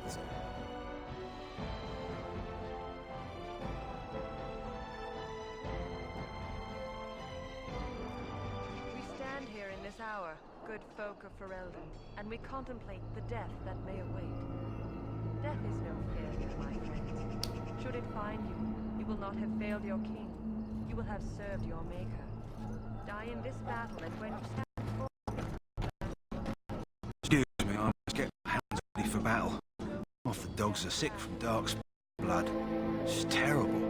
So. We stand here in this hour, good folk of Ferelden, and we contemplate the death that may await. Death is no failure, my friends. Should it find you, you will not have failed your king. You will have served your maker. Die in this battle, and when you stand before... Excuse me, I must get my hands ready for battle. Half the dogs are sick from dark blood. It's terrible.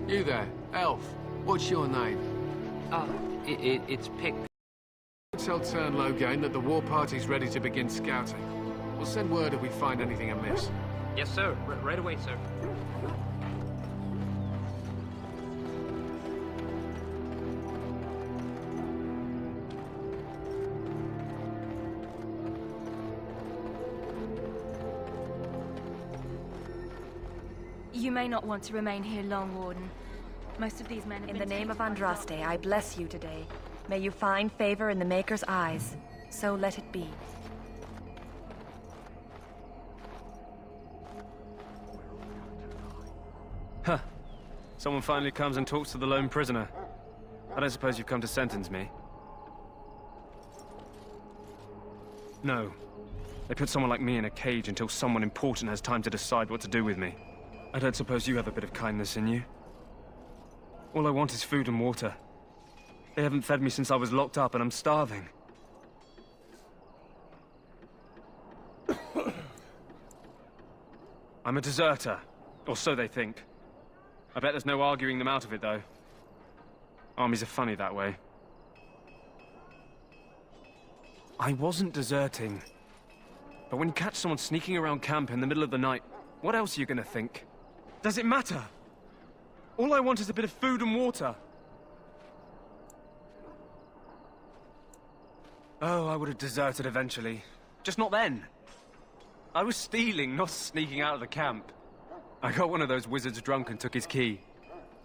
You there, elf. What's your name? It's Pick. Tell Turn Logain that the war party's ready to begin scouting. We'll send word if we find anything amiss. Yes, sir. Right away, sir. You may not want to remain here long, Warden. Most of these men have In been the name of taken by Andraste, I bless you today. May you find favor in the Maker's eyes. So let it be. Huh. Someone finally comes and talks to the lone prisoner. I don't suppose you've come to sentence me? No. They put someone like me in a cage until someone important has time to decide what to do with me. I don't suppose you have a bit of kindness in you? All I want is food and water. They haven't fed me since I was locked up, and I'm starving. I'm a deserter, or so they think. I bet there's no arguing them out of it, though. Armies are funny that way. I wasn't deserting. But when you catch someone sneaking around camp in the middle of the night, what else are you gonna think? Does it matter? All I want is a bit of food and water. Oh, I would have deserted eventually. Just not then. I was stealing, not sneaking out of the camp. I got one of those wizards drunk and took his key.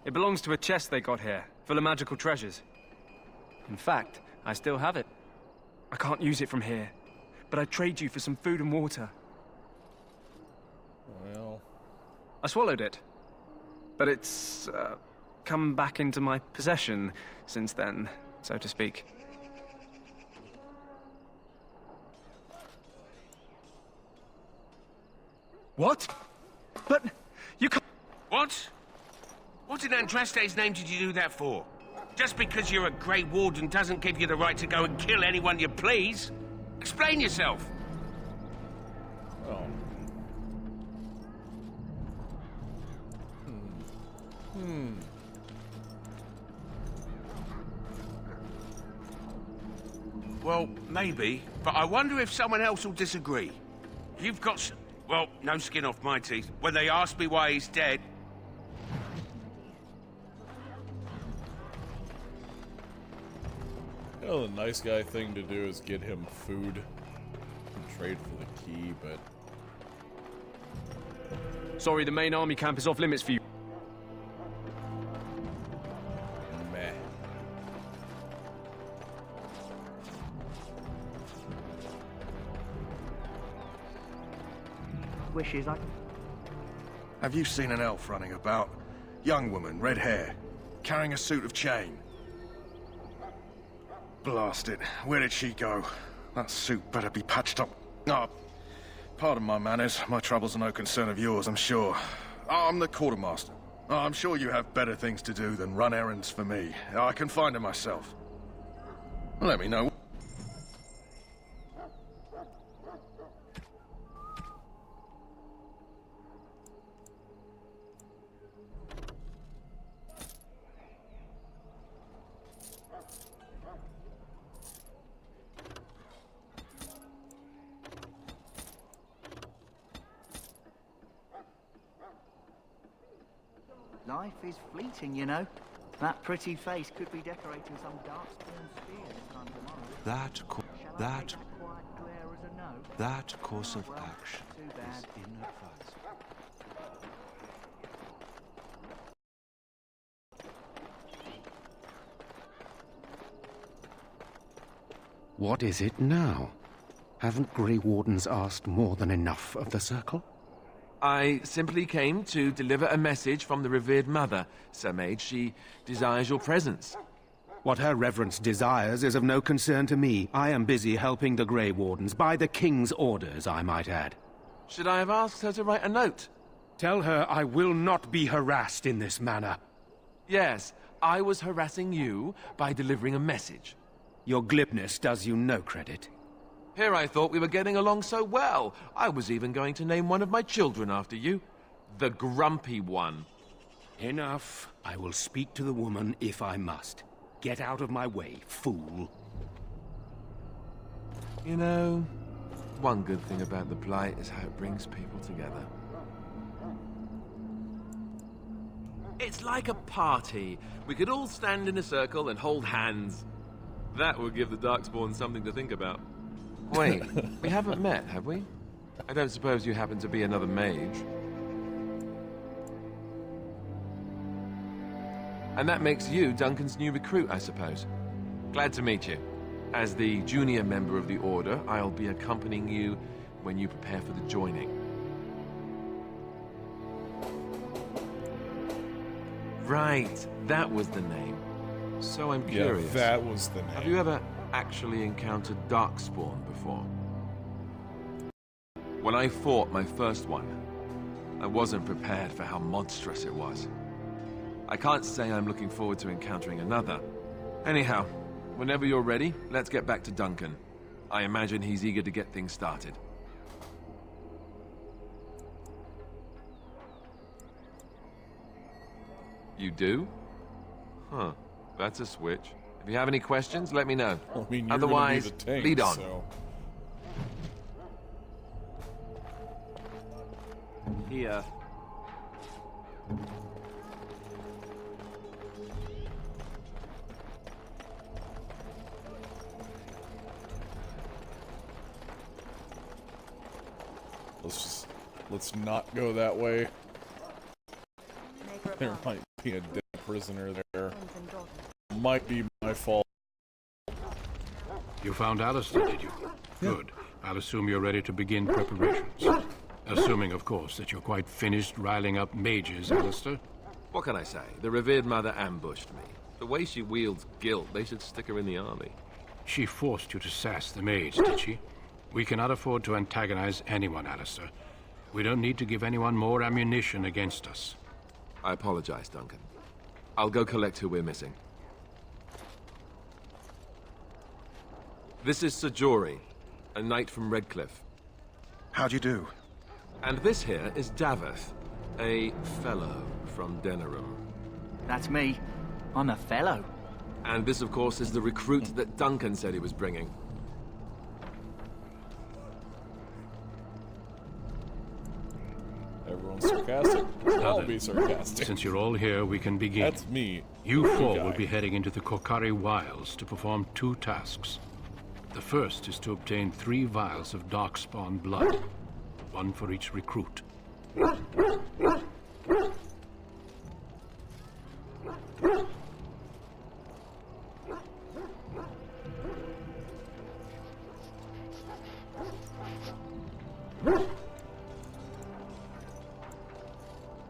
It belongs to a chest they got here, full of magical treasures. In fact, I still have it. I can't use it from here, but I'd trade you for some food and water. Well... I swallowed it. But it's, come back into my possession since then, so to speak. What? But you can't... What? What in Andraste's name did you do that for? Just because you're a Grey Warden doesn't give you the right to go and kill anyone you please. Explain yourself. Oh. Well, maybe, but I wonder if someone else will disagree. You've got well, no skin off my teeth. When they ask me why he's dead... You know, the nice guy thing to do is get him food and trade for the key, but... Sorry, the main army camp is off limits for you. Meh. Wishes I... Have you seen an elf running about? Young woman, red hair, carrying a suit of chain. Blast it. Where did she go? That suit better be patched up. Ah, pardon my manners. My troubles are no concern of yours, I'm sure. I'm the quartermaster. I'm sure you have better things to do than run errands for me. I can find her myself. Let me know. Life is fleeting, you know. That pretty face could be decorating some dark-spawn spear this time tomorrow. That course of Well, action too is bad. inadvisable. What is it now? Haven't Grey Wardens asked more than enough of the Circle? I simply came to deliver a message from the revered mother, Sir Mage. She desires your presence. What her reverence desires is of no concern to me. I am busy helping the Grey Wardens, by the King's orders, I might add. Should I have asked her to write a note? Tell her I will not be harassed in this manner. Yes, I was harassing you by delivering a message. Your glibness does you no credit. Here I thought we were getting along so well. I was even going to name one of my children after you. The Grumpy One. Enough. I will speak to the woman if I must. Get out of my way, fool. You know, one good thing about the Blight is how it brings people together. It's like a party. We could all stand in a circle and hold hands. That would give the Darkspawn something to think about. Wait, we haven't met, have we? I don't suppose you happen to be another mage. And that makes you Duncan's new recruit, I suppose. Glad to meet you. As the junior member of the Order, I'll be accompanying you when you prepare for the joining. Right, that was the name. So I'm curious. Yeah, that was the name. Have you ever actually encountered Darkspawn before? When I fought my first one, I wasn't prepared for how monstrous it was. I can't say I'm looking forward to encountering another. Anyhow, whenever you're ready, let's get back to Duncan. I imagine he's eager to get things started. You do? Huh. That's a switch. If you have any questions, let me know. I mean, you're otherwise, gonna be the tank, lead on. So. Here. Let's not go that way. There might be a dead prisoner there. Might be my fault. You found Alistair, did you? Good. I'll assume you're ready to begin preparations. Assuming, of course, that you're quite finished riling up mages, Alistair. What can I say? The revered mother ambushed me. The way she wields guilt, they should stick her in the army. She forced you to sass the mage, did she? We cannot afford to antagonize anyone, Alistair. We don't need to give anyone more ammunition against us. I apologize, Duncan. I'll go collect who we're missing. This is Sir Jory, a knight from Redcliffe. How'd you do? And this here is Daveth, a fellow from Denerim. That's me. I'm a fellow. And this, of course, is the recruit that Duncan said he was bringing. Everyone's sarcastic. I'll be sarcastic. Since you're all here, we can begin. That's me. You four will be heading into the Kokari Wilds to perform 2 tasks. The first is to obtain 3 vials of Darkspawn blood, 1 for each recruit.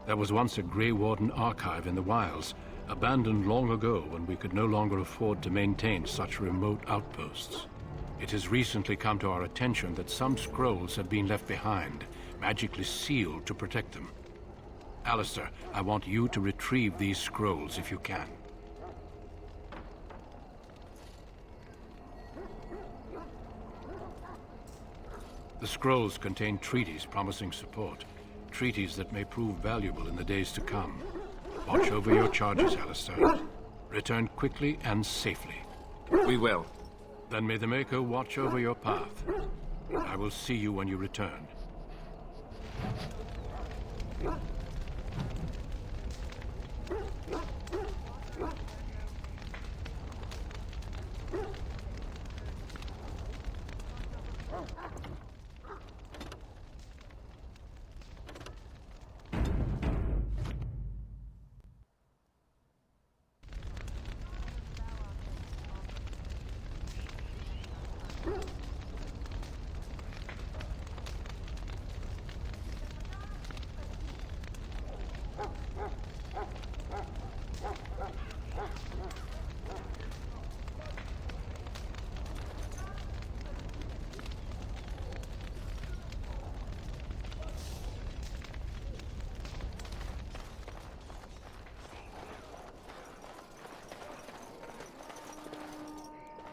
There was once a Grey Warden archive in the wilds, abandoned long ago when we could no longer afford to maintain such remote outposts. It has recently come to our attention that some scrolls have been left behind, magically sealed to protect them. Alistair, I want you to retrieve these scrolls if you can. The scrolls contain treaties promising support. Treaties that may prove valuable in the days to come. Watch over your charges, Alistair. Return quickly and safely. We will. Then may the Maker watch over your path. I will see you when you return.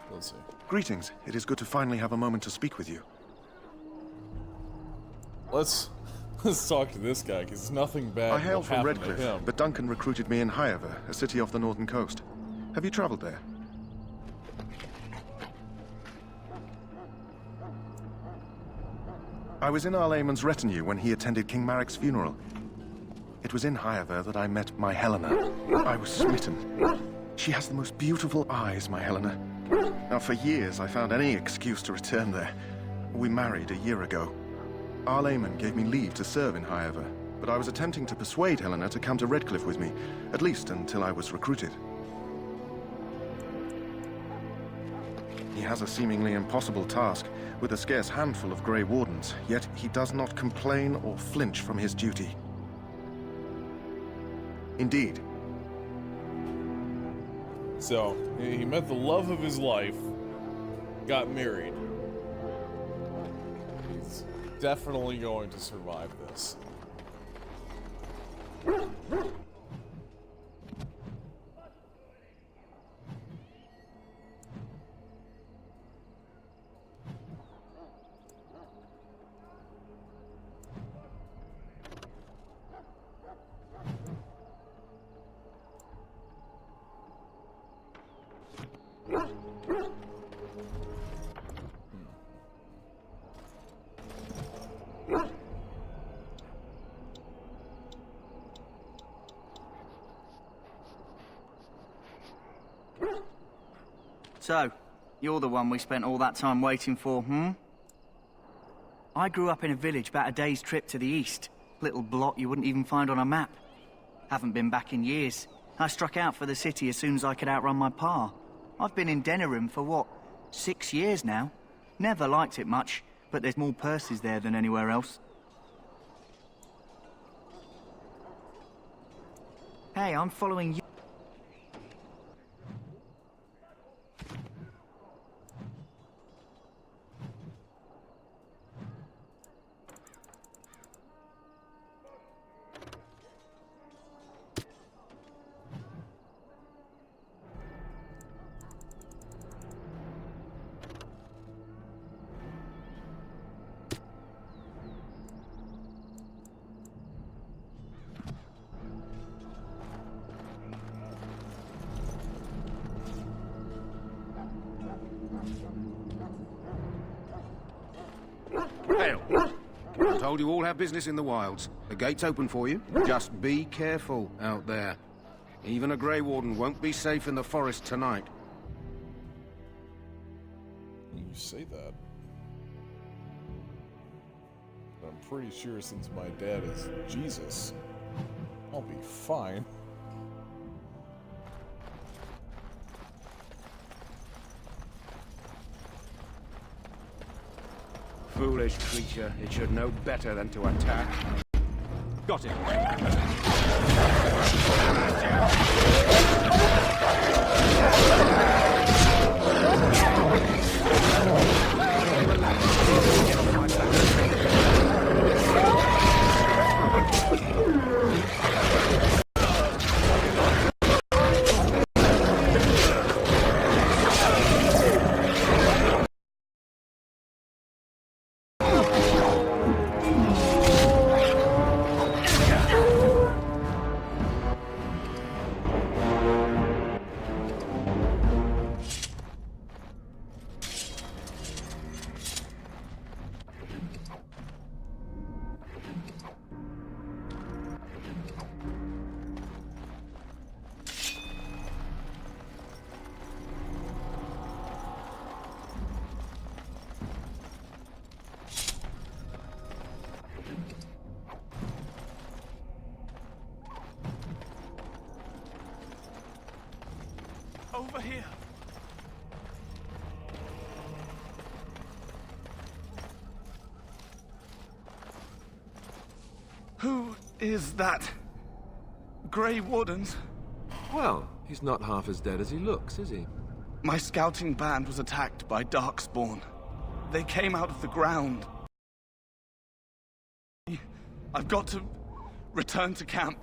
We'll see. Greetings. It is good to finally have a moment to speak with you. Let's talk to this guy, because nothing bad I hail will from happen Redcliffe, to him. but Duncan recruited me in Highever, a city off the northern coast. Have you traveled there? I was in Arlayman's retinue when he attended King Maric's funeral. It was in Highever that I met my Helena. I was smitten. She has the most beautiful eyes, my Helena. Now, for years, I found any excuse to return there. We married a year ago. Arlayman gave me leave to serve in Highever, but I was attempting to persuade Helena to come to Redcliffe with me, at least until I was recruited. He has a seemingly impossible task, with a scarce handful of Grey Wardens, yet he does not complain or flinch from his duty. Indeed. So, he met the love of his life, got married. He's definitely going to survive this. So, you're the one we spent all that time waiting for, hmm? I grew up in a village about a day's trip to the east. Little blot you wouldn't even find on a map. Haven't been back in years. I struck out for the city as soon as I could outrun my pa. I've been in Denerim for, what, 6 years now? Never liked it much, but there's more purses there than anywhere else. Hey, I'm following you. Hail. I'm told you all have business in the wilds. The gate's open for you. Just be careful out there. Even a Grey Warden won't be safe in the forest tonight. You say that. But I'm pretty sure since my dad is Jesus, I'll be fine. Foolish creature, it should know better than to attack. Got it. Over here. Who is that? Grey Wardens? Well, he's not half as dead as he looks, is he? My scouting band was attacked by Darkspawn. They came out of the ground. I've got to return to camp.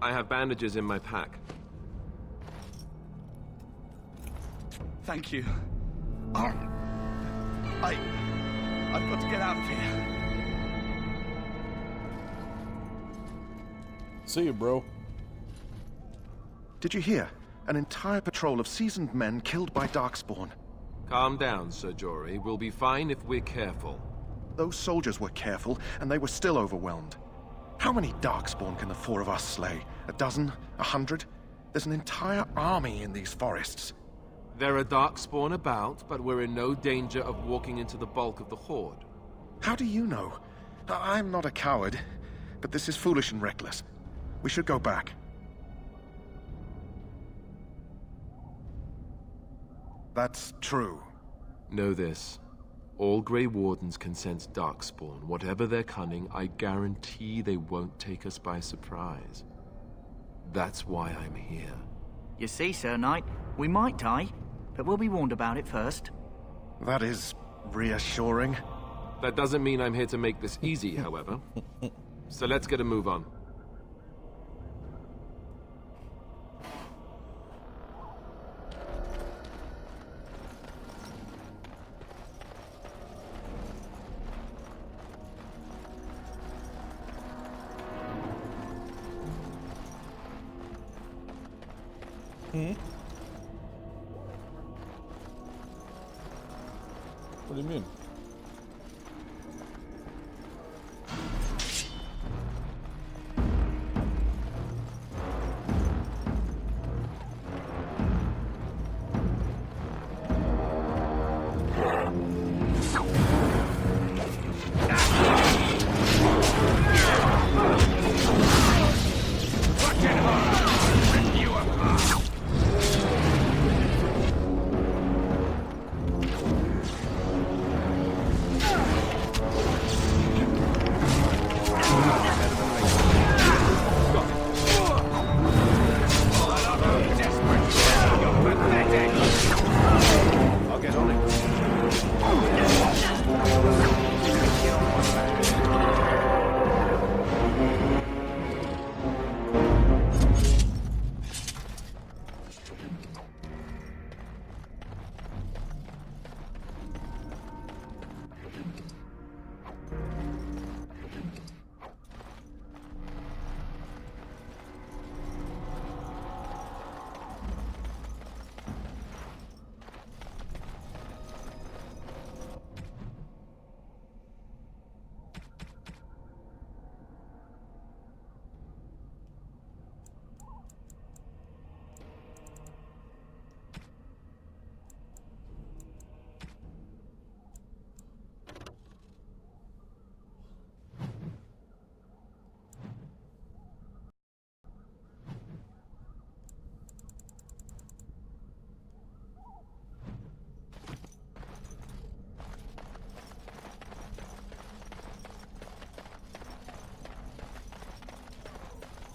I have bandages in my pack. Thank you. I've got to get out of here. See you, bro. Did you hear? An entire patrol of seasoned men killed by Darkspawn. Calm down, Sir Jory. We'll be fine if we're careful. Those soldiers were careful, and they were still overwhelmed. How many Darkspawn can the four of us slay? A dozen? 100? There's an entire army in these forests. There are Darkspawn about, but we're in no danger of walking into the bulk of the Horde. How do you know? I'm not a coward, but this is foolish and reckless. We should go back. That's true. Know this. All Grey Wardens can sense Darkspawn. Whatever their cunning, I guarantee they won't take us by surprise. That's why I'm here. You see, Sir Knight, we might die, but we'll be warned about it first. That is reassuring. That doesn't mean I'm here to make this easy, however. So let's get a move on. What do you mean?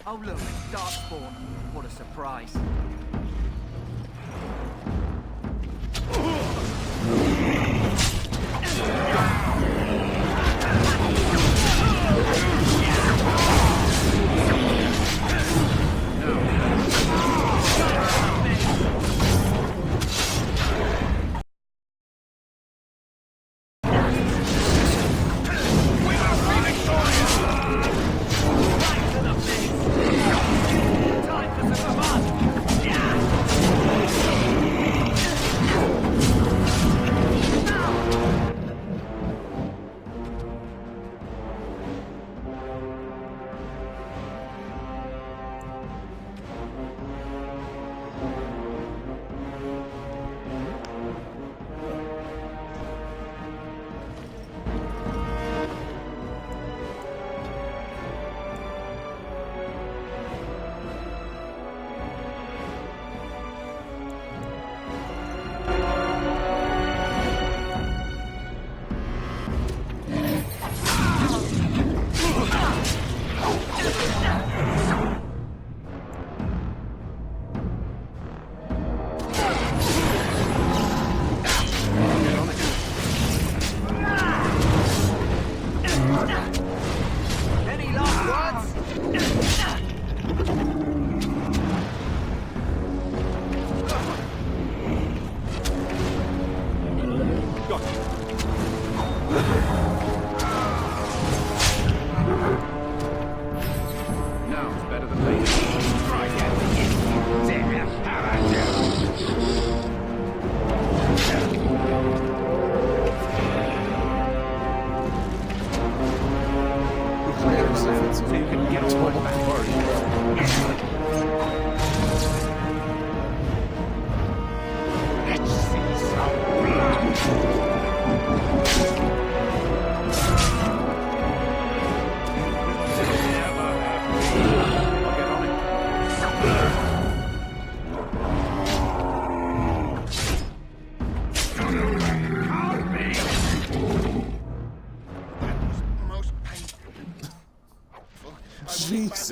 Oh look, Darkspawn. What a surprise.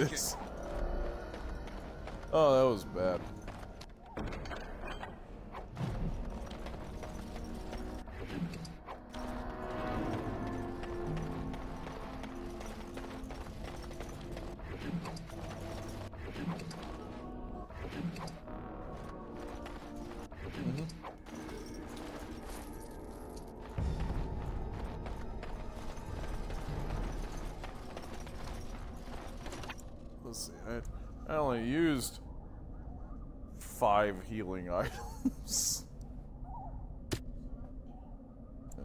Jesus. Oh, that was bad. Let's see, I only used 5 healing items. Yeah.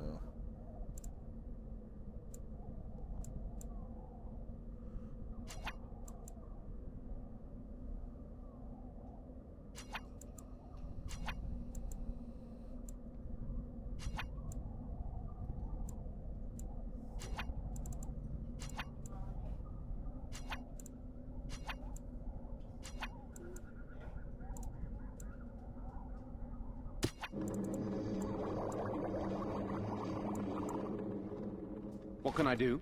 What can I do?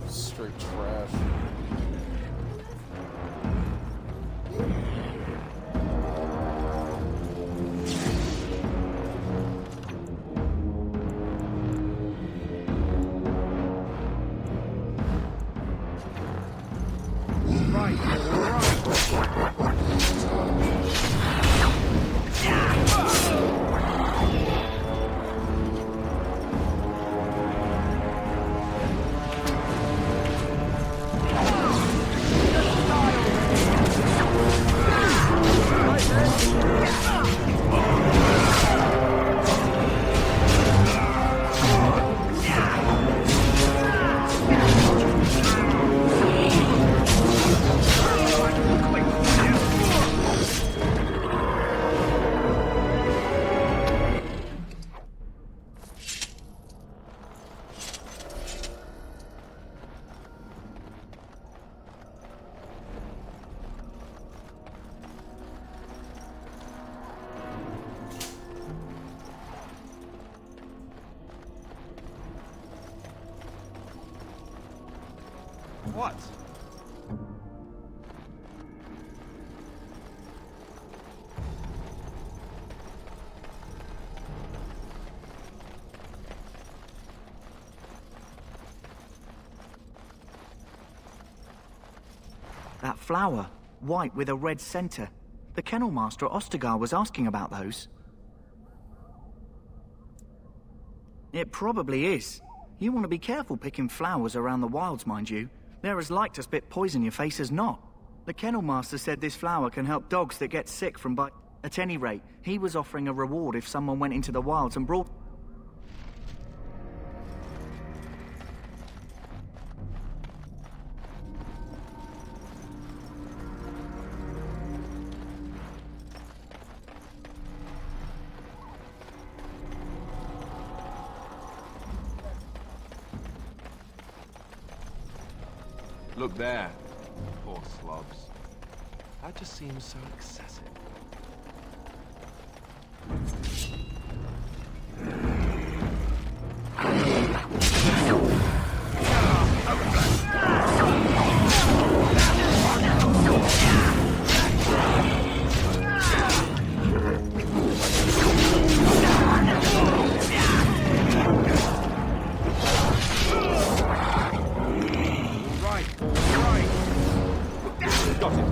Straight trash. What? That flower, white with a red center. The kennel master at Ostagar was asking about those. It probably is. You want to be careful picking flowers around the wilds, mind you. They're as like to spit poison in your face as not. The kennel master said this flower can help dogs that get sick from bite. At any rate, he was offering a reward if someone went into the wilds and brought... Look there. Poor slobs. That just seems so excessive. Got it.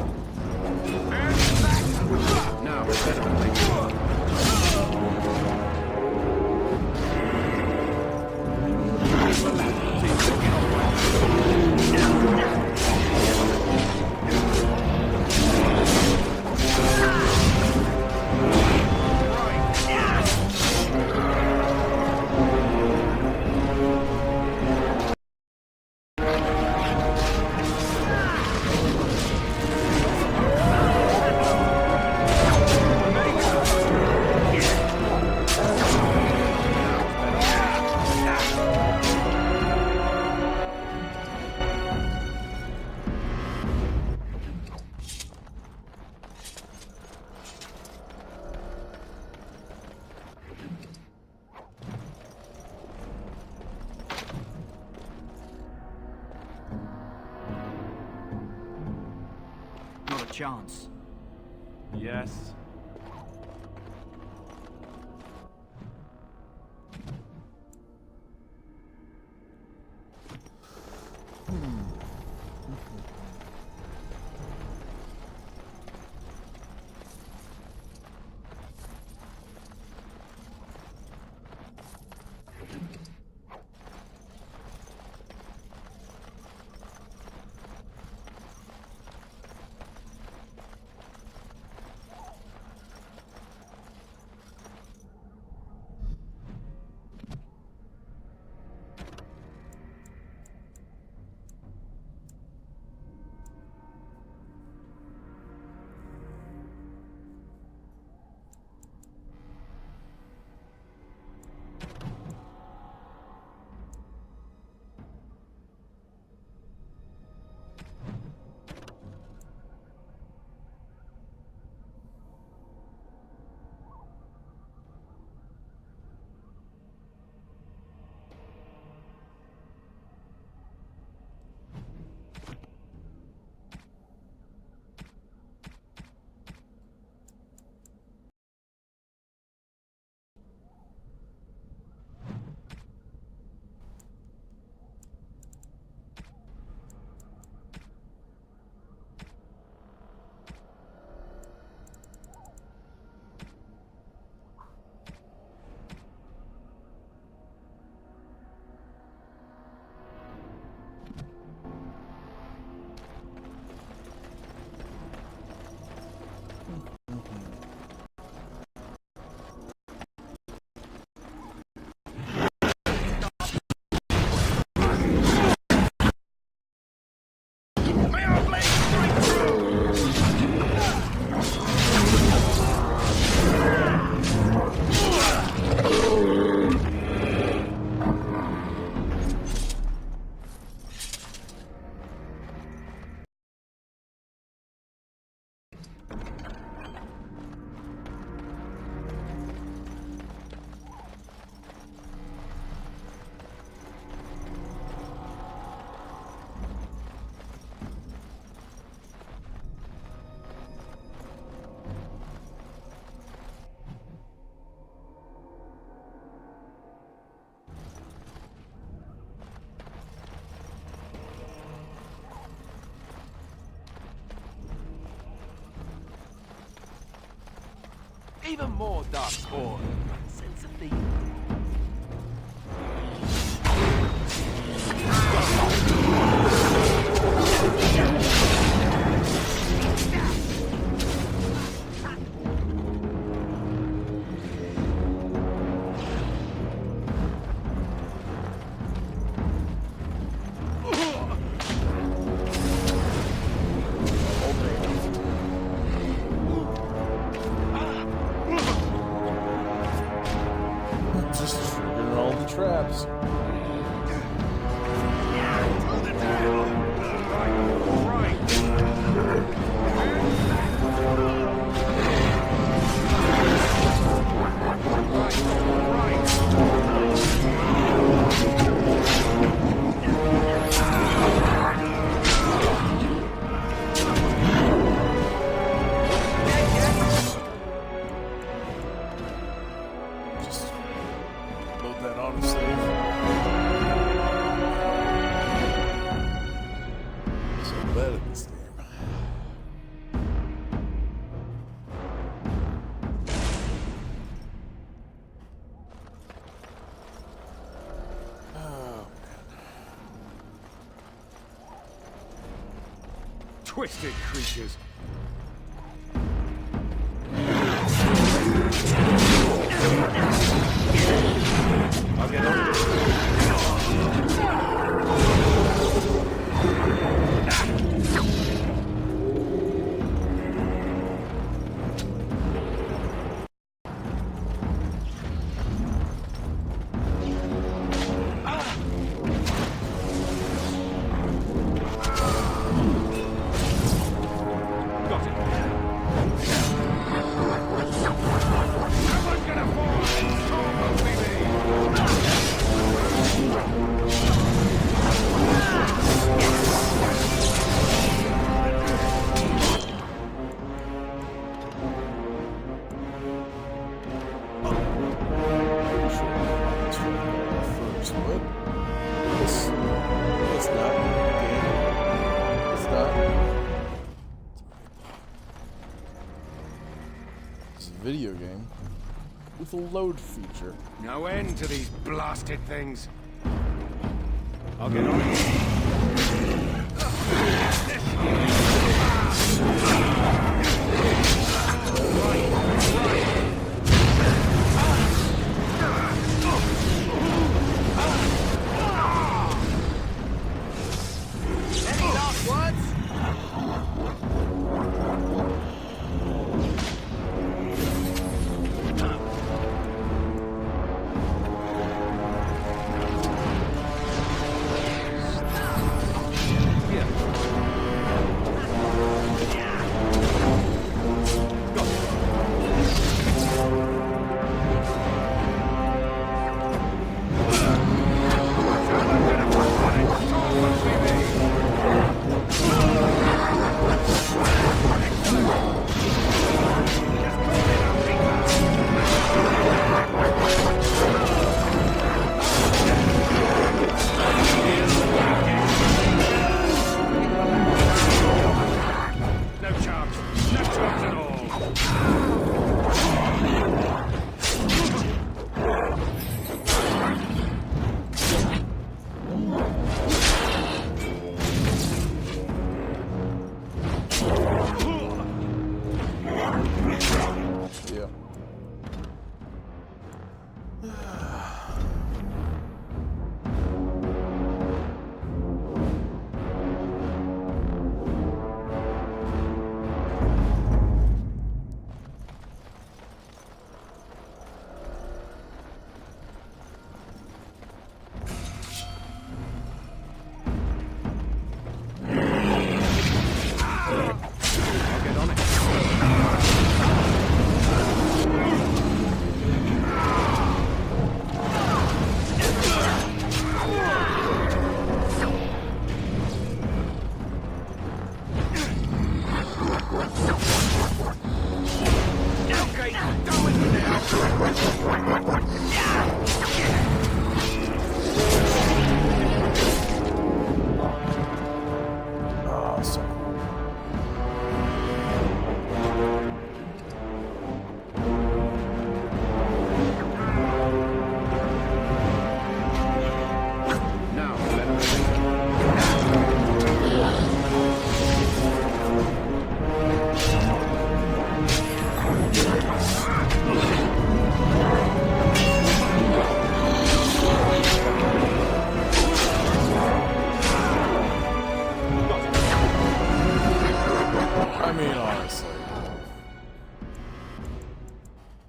chance. Yes. Even more dark spawn. Sense of theme. Traps. Twisted creatures. I'll get on. It's a video game with a load feature. No end to these blasted things. I'll get on it. Any last words?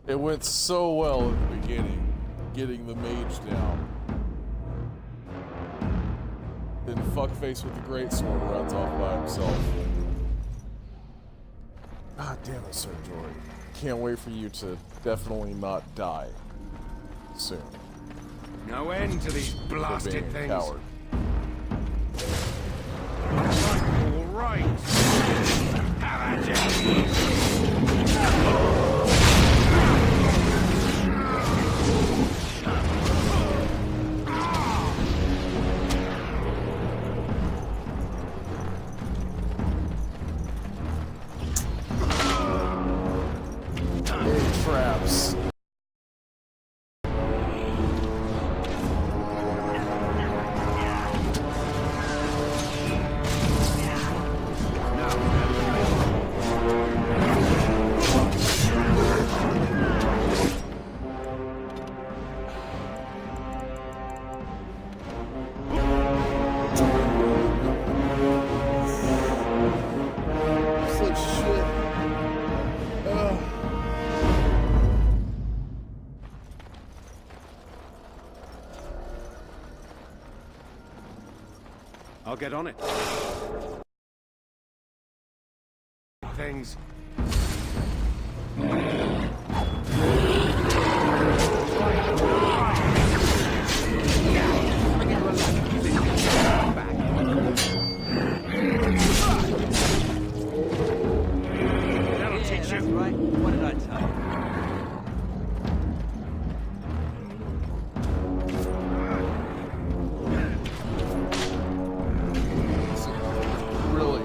It went so well at the beginning, getting the mage down. Then fuckface with the greatsword runs off by himself. God damn it, Sir Jory. Can't wait for you to definitely not die soon. No end to these blasted things. Coward. All right. How about you? Traps. I'll get on it. Things. That'll teach you. Right. What did I tell you? Really?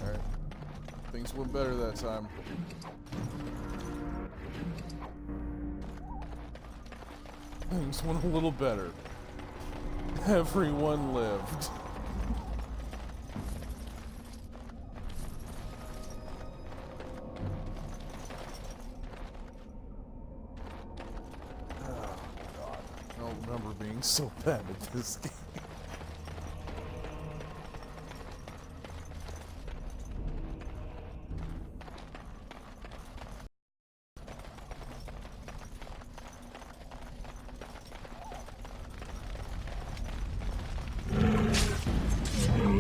Alright. Things went better that time. Things went a little better. Everyone lived. Oh, God. I don't remember being so bad at this game.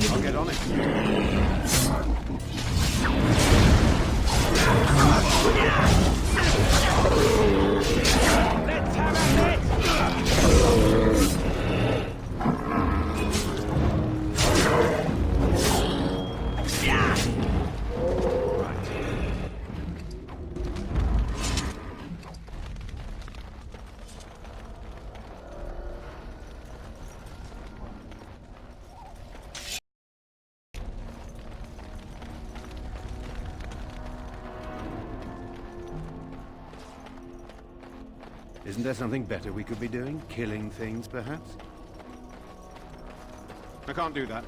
I'll get on it. Let's have at it! Isn't there something better we could be doing? Killing things, perhaps? I can't do that.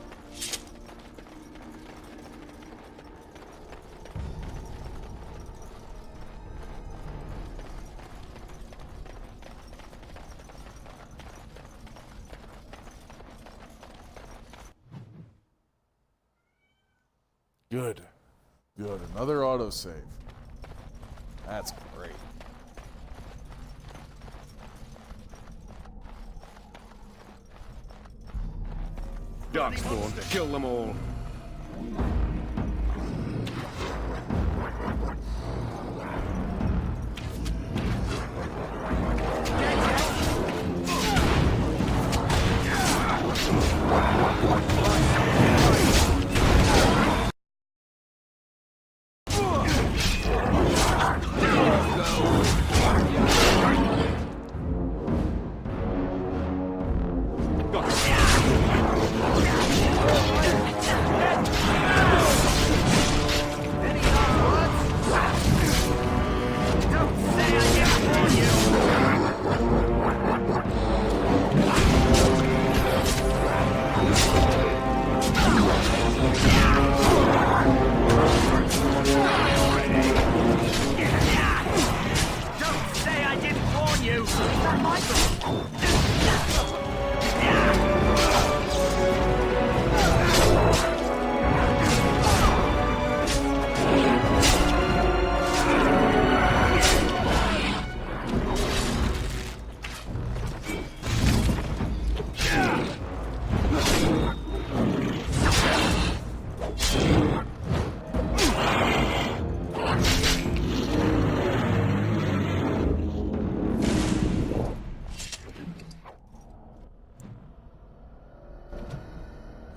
Good. Good. Another autosave. That's great. Darkspawn, kill them all.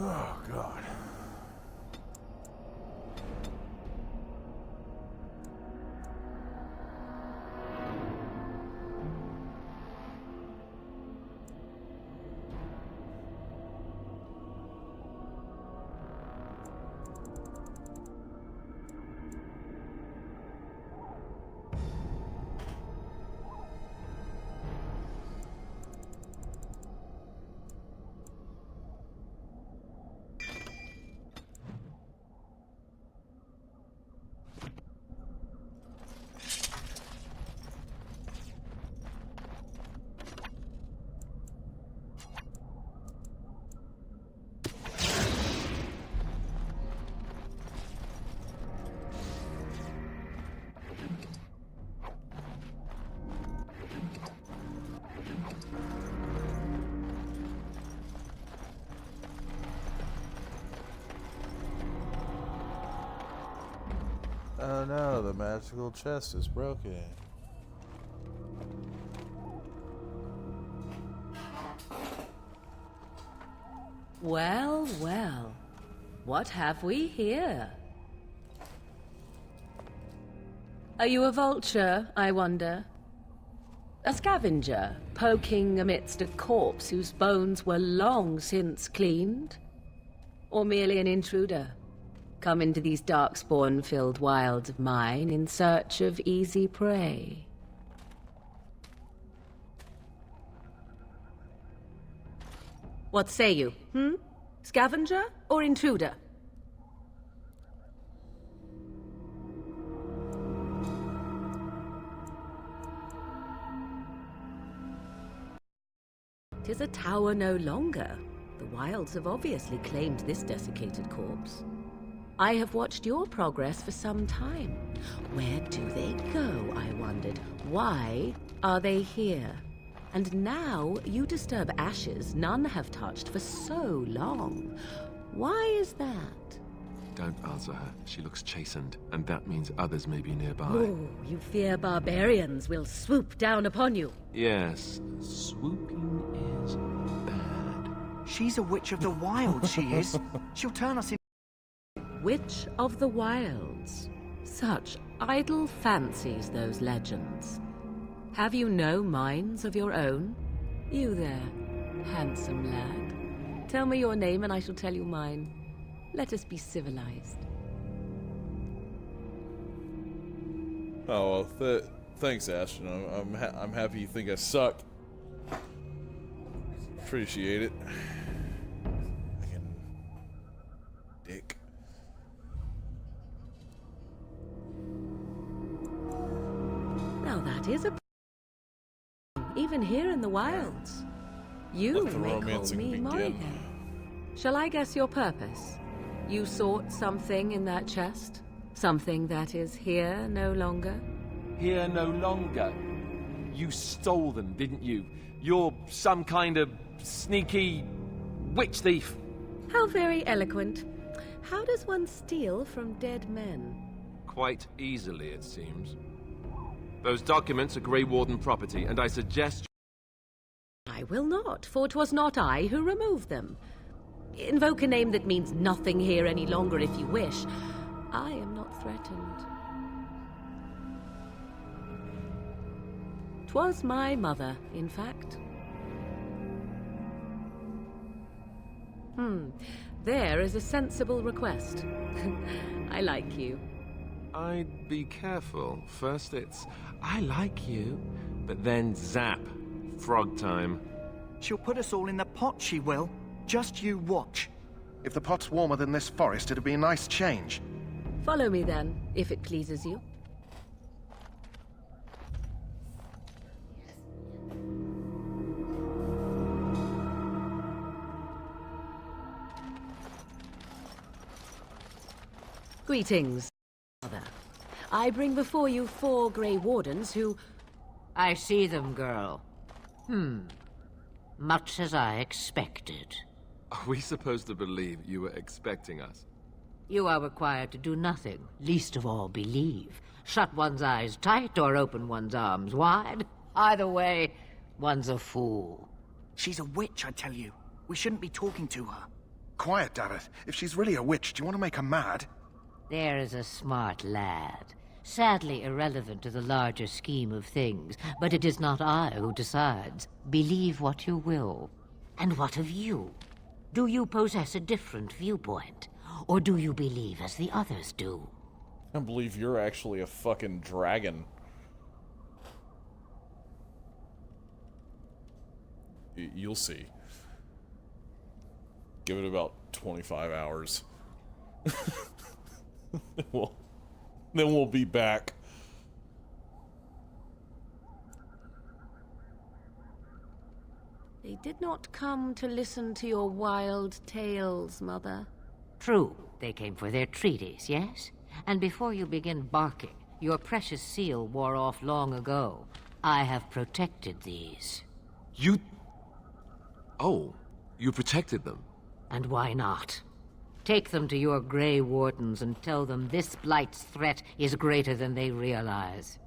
Oh, God. Oh no, the magical chest is broken. Well, well. What have we here? Are you a vulture, I wonder? A scavenger, poking amidst a corpse whose bones were long since cleaned? Or merely an intruder? Come into these darkspawn-filled wilds of mine in search of easy prey. What say you, Scavenger or intruder? "'Tis a tower no longer. The wilds have obviously claimed this desiccated corpse. I have watched your progress for some time. Where do they go, I wondered? Why are they here? And now you disturb ashes none have touched for so long. Why is that?" Don't answer her. She looks chastened, and that means others may be nearby. Oh, you fear barbarians will swoop down upon you. Yes, swooping is bad. She's a witch of the wild, she is. She'll turn us in... Witch of the Wilds. Such idle fancies, those legends. Have you no minds of your own? You there, handsome lad. Tell me your name and I shall tell you mine. Let us be civilized. Oh, well, thanks, Ashton. I'm happy you think I suck. Appreciate it. Fucking dick. Now that is a... even here in the wilds. You Let the may call romancing me begin. Morrigan. Shall I guess your purpose? You sought something in that chest? Something that is here no longer? Here no longer. You stole them, didn't you? You're some kind of sneaky witch thief. How very eloquent. How does one steal from dead men? Quite easily, it seems. Those documents are Grey Warden property, and I suggest... I will not, for 'twas not I who removed them. Invoke a name that means nothing here any longer if you wish. I am not threatened. 'Twas my mother, in fact. There is a sensible request. I like you. I'd be careful. First it's, I like you, but then zap. Frog time. She'll put us all in the pot, she will. Just you watch. If the pot's warmer than this forest, it'd be a nice change. Follow me then, if it pleases you. Greetings, Mother. I bring before you 4 Grey Wardens who... I see them, girl. Much as I expected. Are we supposed to believe you were expecting us? You are required to do nothing, least of all believe. Shut one's eyes tight or open one's arms wide. Either way, one's a fool. She's a witch, I tell you. We shouldn't be talking to her. Quiet, Davith. If she's really a witch, do you want to make her mad? There is a smart lad. Sadly irrelevant to the larger scheme of things, but it is not I who decides. Believe what you will. And what of you? Do you possess a different viewpoint? Or do you believe as the others do? I believe you're actually a fucking dragon. You'll see. Give it about 25 hours. Then we'll be back. They did not come to listen to your wild tales, Mother. True, they came for their treaties, yes? And before you begin barking, your precious seal wore off long ago. I have protected these. You... Oh, you protected them? And why not? Take them to your Grey Wardens and tell them this Blight's threat is greater than they realize.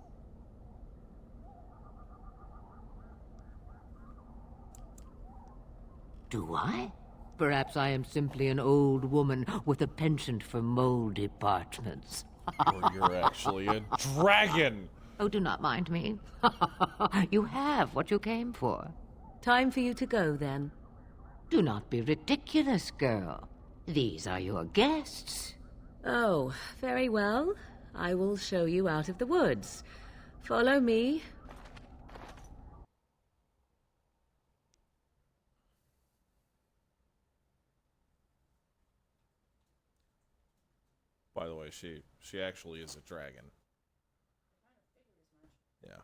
Do I? Perhaps I am simply an old woman with a penchant for moldy parchments. Or you're actually a dragon! Oh, do not mind me. You have what you came for. Time for you to go, then. Do not be ridiculous, girl. These are your guests. Oh, very well. I will show you out of the woods. Follow me. By the way, she actually is a dragon. Yeah.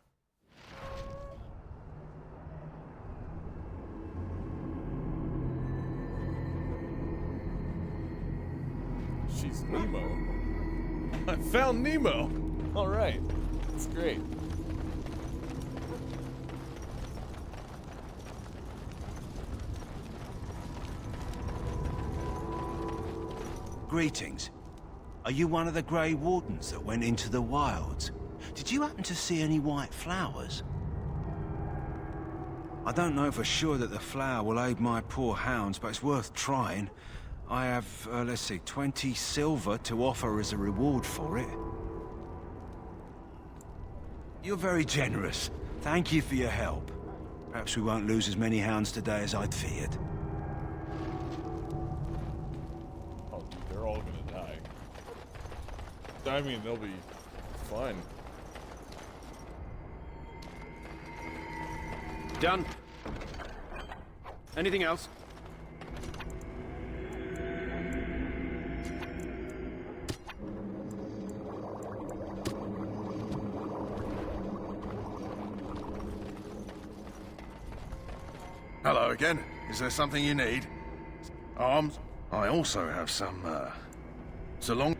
She's Nemo. I found Nemo! Alright. That's great. Greetings. Are you one of the Grey Wardens that went into the wilds? Did you happen to see any white flowers? I don't know for sure that the flower will aid my poor hounds, but it's worth trying. I have, let's see, 20 silver to offer as a reward for it. You're very generous. Thank you for your help. Perhaps we won't lose as many hounds today as I'd feared. Oh, dude, they're all gonna die. I mean, they'll be fine. Done. Anything else? Hello again. Is there something you need? Arms? I also have some, so long...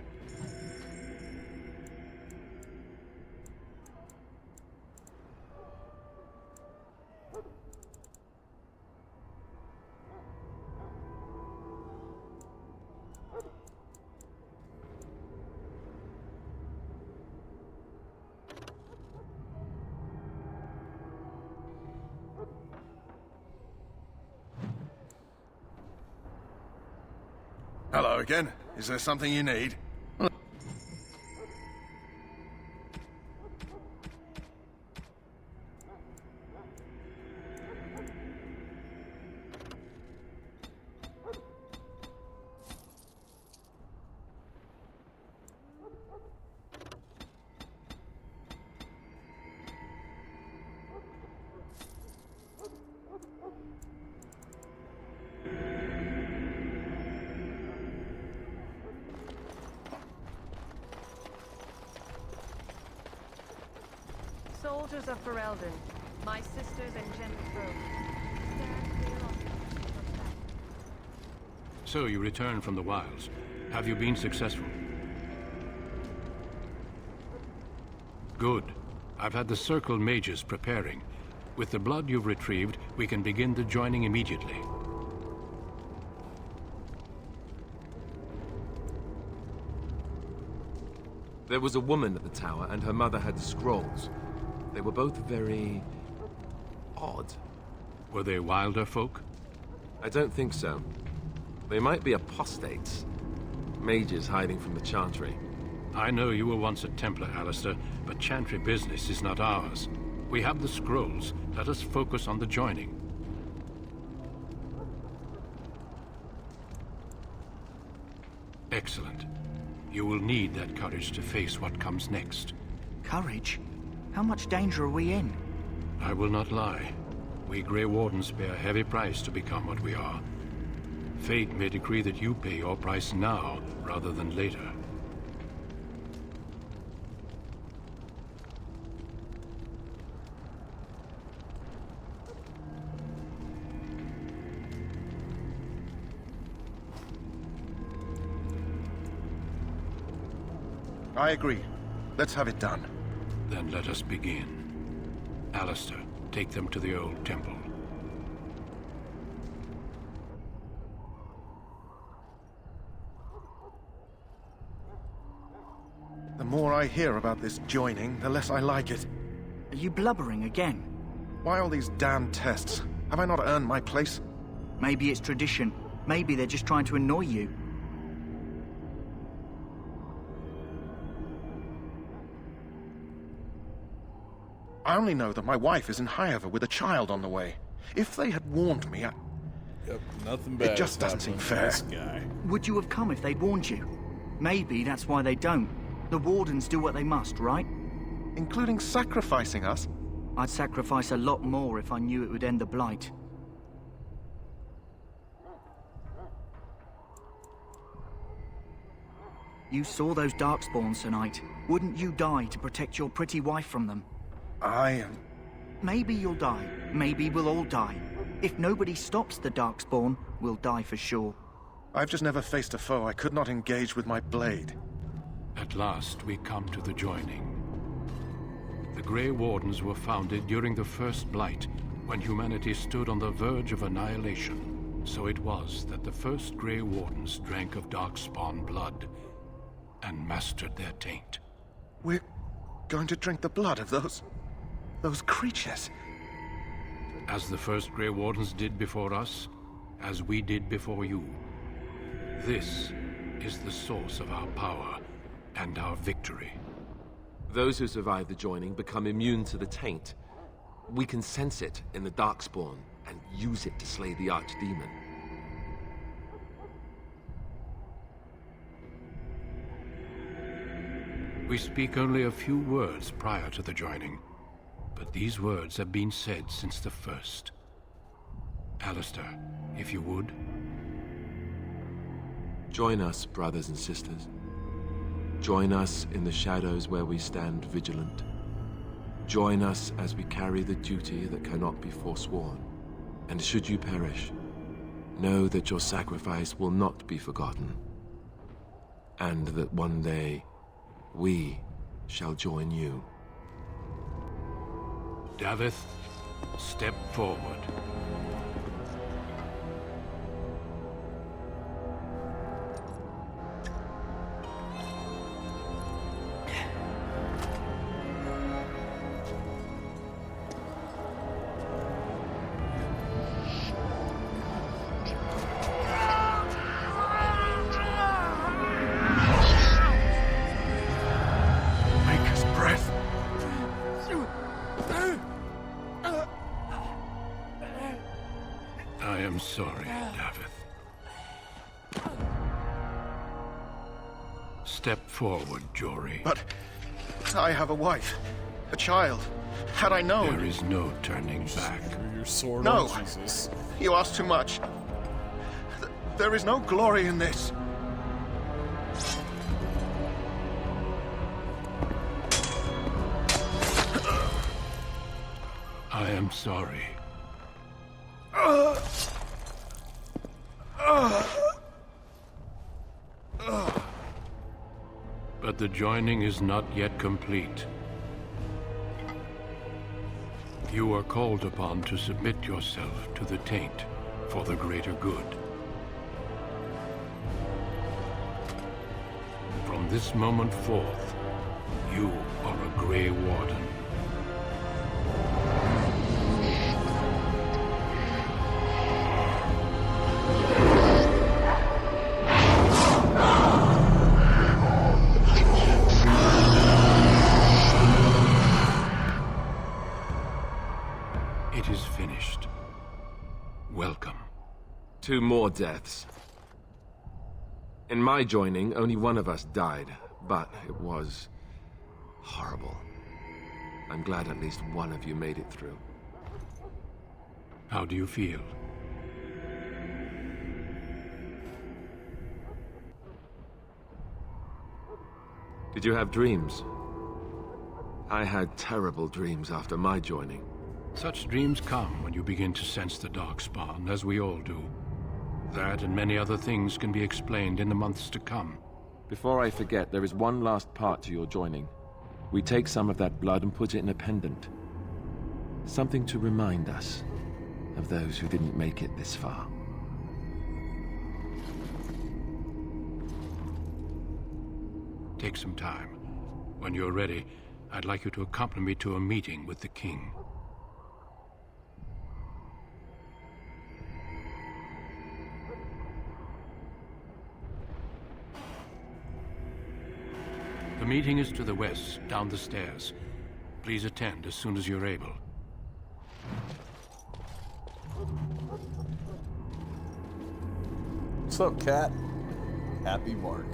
Hello again. Is there something you need? Soldiers of Ferelden, my sisters and gentle folk, stand clear off the back. So you returned from the wilds. Have you been successful? Good. I've had the Circle mages preparing. With the blood you've retrieved, we can begin the joining immediately. There was a woman at the tower, and her mother had the scrolls. They were both very... odd. Were they wilder folk? I don't think so. They might be apostates. Mages hiding from the Chantry. I know you were once a Templar, Alistair, but Chantry business is not ours. We have the scrolls. Let us focus on the joining. Excellent. You will need that courage to face what comes next. Courage? How much danger are we in? I will not lie. We Grey Wardens pay a heavy price to become what we are. Fate may decree that you pay your price now, rather than later. I agree. Let's have it done. Then let us begin. Alistair, take them to the old temple. The more I hear about this joining, the less I like it. Are you blubbering again? Why all these damn tests? Have I not earned my place? Maybe it's tradition. Maybe they're just trying to annoy you. I only know that my wife is in Highover with a child on the way. If they had warned me, Yep, nothing bad. It just doesn't seem fair. This guy. Would you have come if they'd warned you? Maybe that's why they don't. The Wardens do what they must, right? Including sacrificing us? I'd sacrifice a lot more if I knew it would end the Blight. You saw those Darkspawns tonight. Wouldn't you die to protect your pretty wife from them? Maybe you'll die. Maybe we'll all die. If nobody stops the Darkspawn, we'll die for sure. I've just never faced a foe I could not engage with my blade. At last, we come to the joining. The Grey Wardens were founded during the First Blight, when humanity stood on the verge of annihilation. So it was that the first Grey Wardens drank of Darkspawn blood and mastered their taint. We're going to drink the blood of those creatures. As the first Grey Wardens did before us, as we did before you. This is the source of our power and our victory. Those who survive the joining become immune to the taint. We can sense it in the Darkspawn and use it to slay the Archdemon. We speak only a few words prior to the joining, but these words have been said since the first. Alistair, if you would. Join us, brothers and sisters. Join us in the shadows where we stand vigilant. Join us as we carry the duty that cannot be forsworn. And should you perish, know that your sacrifice will not be forgotten. And that one day, we shall join you. Davith, step forward. I am sorry, Davith. Step forward, Jory. But I have a wife, a child. Had I known... There is no turning back. Your sword no! on Jesus. You ask too much. There is no glory in this. I am sorry. But the joining is not yet complete. You are called upon to submit yourself to the taint for the greater good. From this moment forth, you are a Grey Warden. It is finished. Welcome. 2 more deaths. In my joining, only one of us died, but it was horrible. I'm glad at least one of you made it through. How do you feel? Did you have dreams? I had terrible dreams after my joining. Such dreams come when you begin to sense the Darkspawn, as we all do. That and many other things can be explained in the months to come. Before I forget, there is one last part to your joining. We take some of that blood and put it in a pendant. Something to remind us of those who didn't make it this far. Take some time. When you're ready, I'd like you to accompany me to a meeting with the king. The meeting is to the west, down the stairs. Please attend as soon as you're able. What's up, cat? Happy Mark.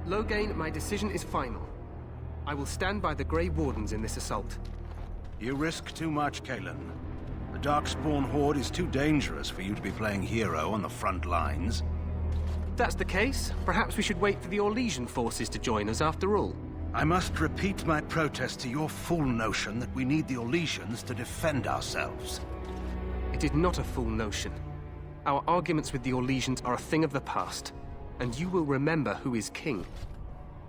Loghain, my decision is final. I will stand by the Grey Wardens in this assault. You risk too much, Kalen. The Darkspawn Horde is too dangerous for you to be playing hero on the front lines. If that's the case, perhaps we should wait for the Orlesian forces to join us after all. I must repeat my protest to your fool notion that we need the Orlesians to defend ourselves. It is not a fool notion. Our arguments with the Orlesians are a thing of the past, and you will remember who is king.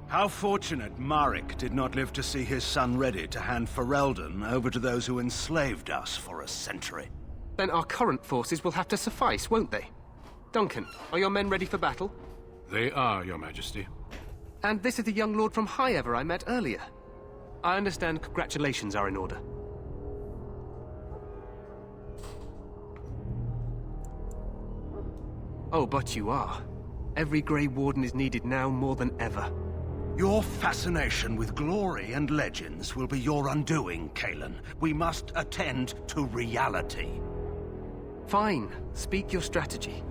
How fortunate Marek did not live to see his son ready to hand Ferelden over to those who enslaved us for a century. Then our current forces will have to suffice, won't they? Duncan, are your men ready for battle? They are, Your Majesty. And this is the young lord from Highever I met earlier. I understand congratulations are in order. Oh, but you are. Every Grey Warden is needed now more than ever. Your fascination with glory and legends will be your undoing, Kalen. We must attend to reality. Fine. Speak your strategy.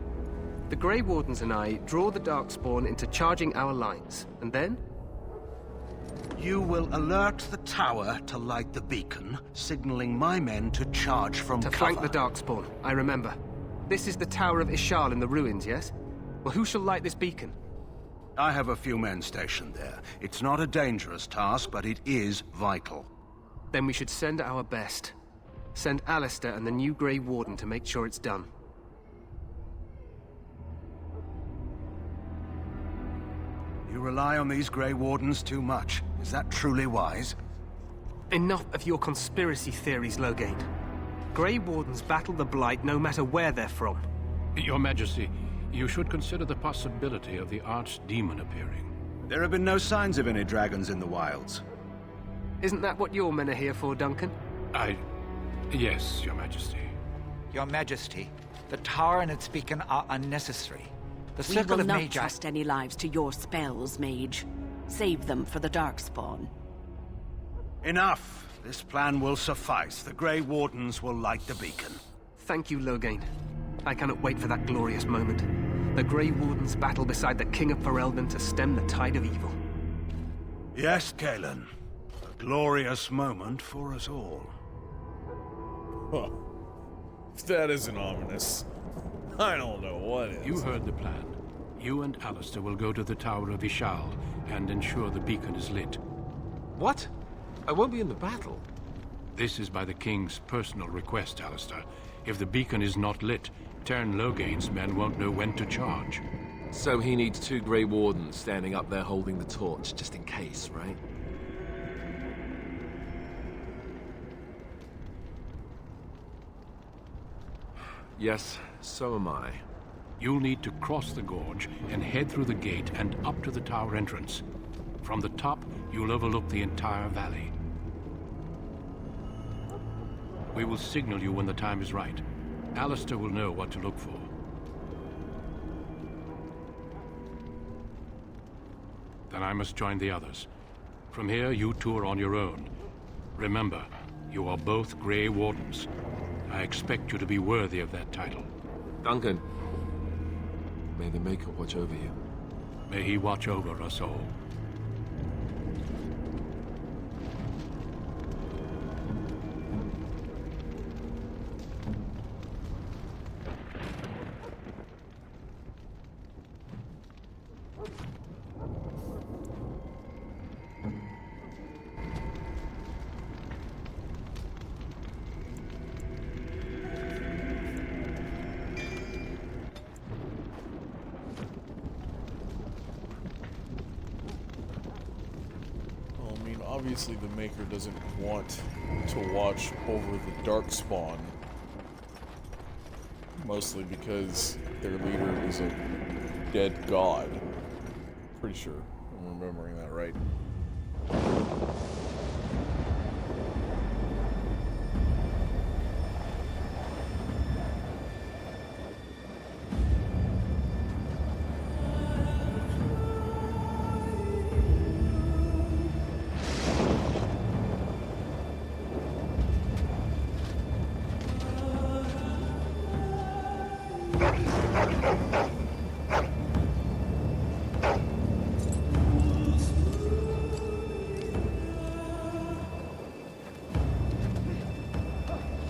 The Grey Wardens and I draw the Darkspawn into charging our lines, and then? You will alert the tower to light the beacon, signaling my men to charge from cover. To flank the Darkspawn, I remember. This is the Tower of Ishal in the ruins, yes? Well, who shall light this beacon? I have a few men stationed there. It's not a dangerous task, but it is vital. Then we should send our best. Send Alistair and the new Grey Warden to make sure it's done. You rely on these Grey Wardens too much. Is that truly wise? Enough of your conspiracy theories, Loghain. Grey Wardens battle the Blight no matter where they're from. Your Majesty, you should consider the possibility of the Archdemon appearing. There have been no signs of any dragons in the wilds. Isn't that what your men are here for, Duncan? Yes, Your Majesty. Your Majesty, the tower and its beacon are unnecessary. The We circle will of not Magi... trust any lives to your spells, mage. Save them for the Darkspawn. Enough! This plan will suffice. The Grey Wardens will light the beacon. Thank you, Loghain. I cannot wait for that glorious moment. The Grey Wardens battle beside the King of Ferelden to stem the tide of evil. Yes, Kalen. A glorious moment for us all. Huh. If that isn't ominous, I don't know what is. You heard the plan. You and Alistair will go to the Tower of Ishal and ensure the beacon is lit. What? I won't be in the battle. This is by the King's personal request, Alistair. If the beacon is not lit, Tern Loghain's men won't know when to charge. So he needs 2 Grey Wardens standing up there holding the torch, just in case, right? Yes, so am I. You'll need to cross the gorge and head through the gate and up to the tower entrance. From the top, you'll overlook the entire valley. We will signal you when the time is right. Alistair will know what to look for. then I must join the others. From here, you two are on your own. Remember, you are both Grey Wardens. I expect you to be worthy of that title. Duncan, may the Maker watch over you. May he watch over us all. Obviously, the Maker doesn't want to watch over the Darkspawn. Mostly because their leader is a dead god. Pretty sure I'm remembering that right.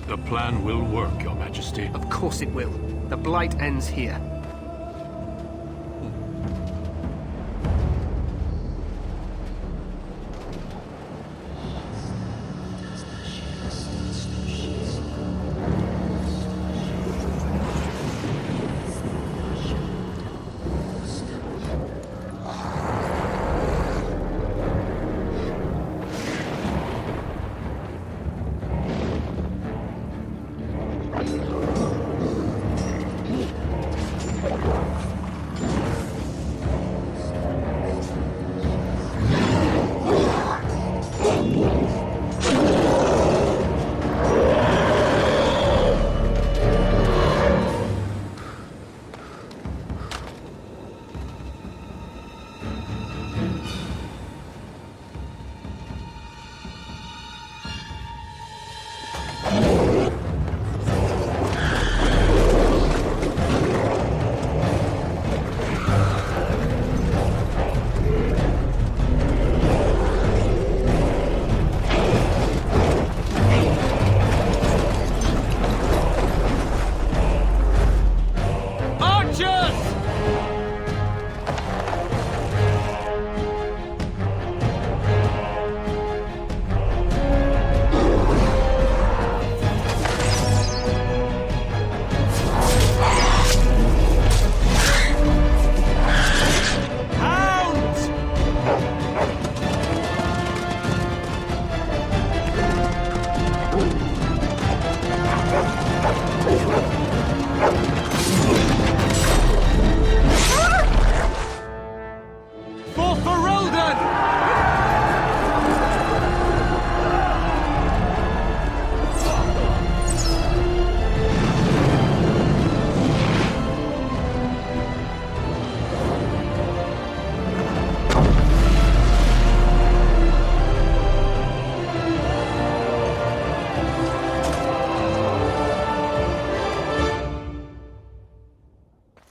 The plan will work, Your Majesty. Of course it will. The Blight ends here.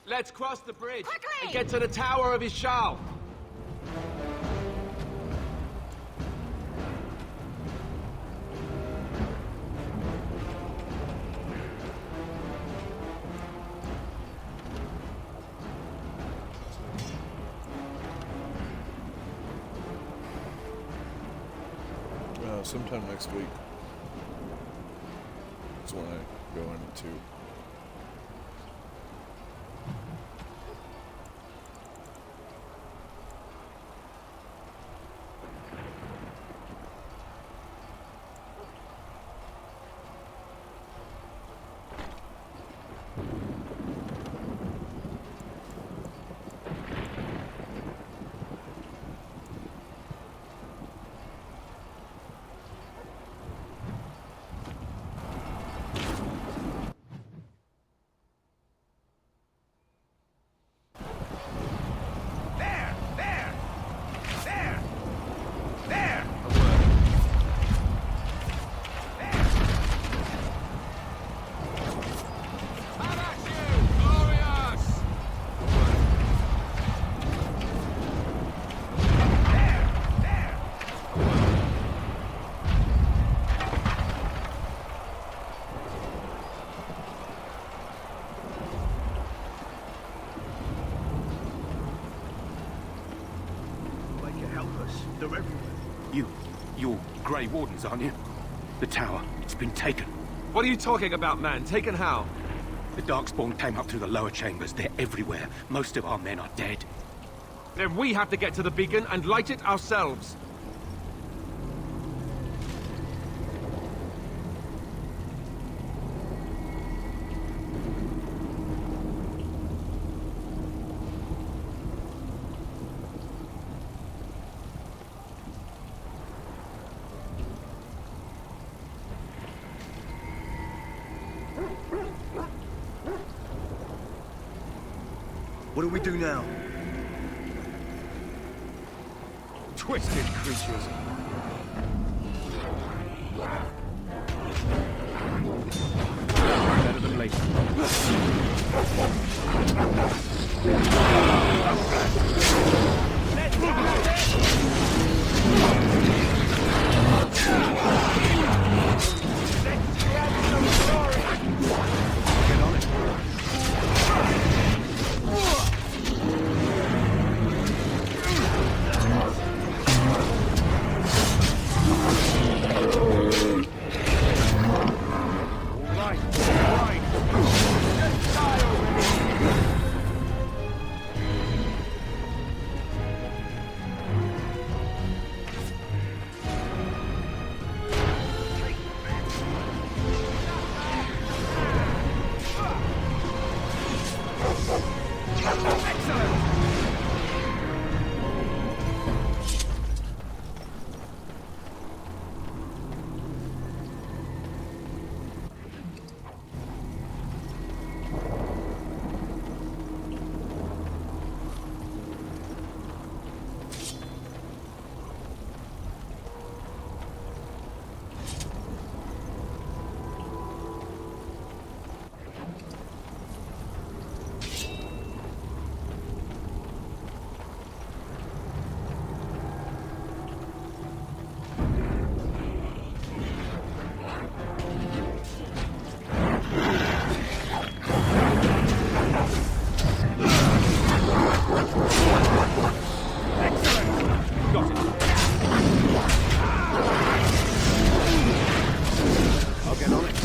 Let's cross the bridge and get to the Tower of Ishal. Sometime next week. That's when I go into. They're everywhere. You're Grey Wardens, aren't you? The tower, it's been taken. What are you talking about, man? Taken how? The Darkspawn came up through the lower chambers. They're everywhere. Most of our men are dead. Then we have to get to the beacon and light it ourselves. What do we do now? Twisted creatures. Better than later. Get on it.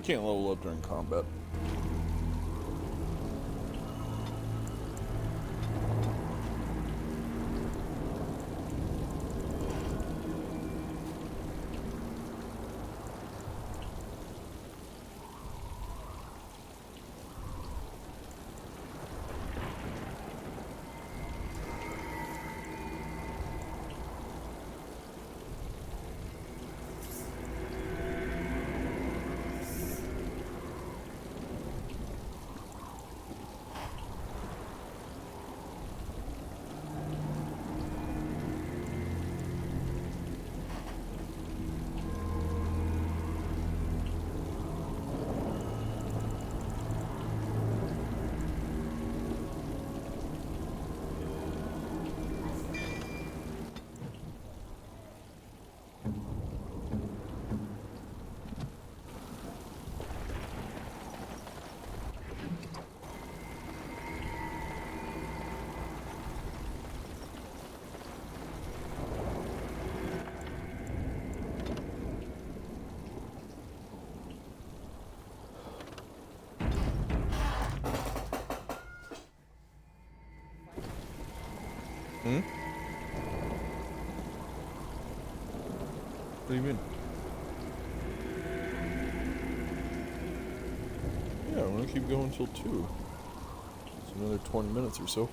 Can't level up during combat. Hmm? What do you mean? Yeah, I'm gonna keep going till 2. It's another 20 minutes or so.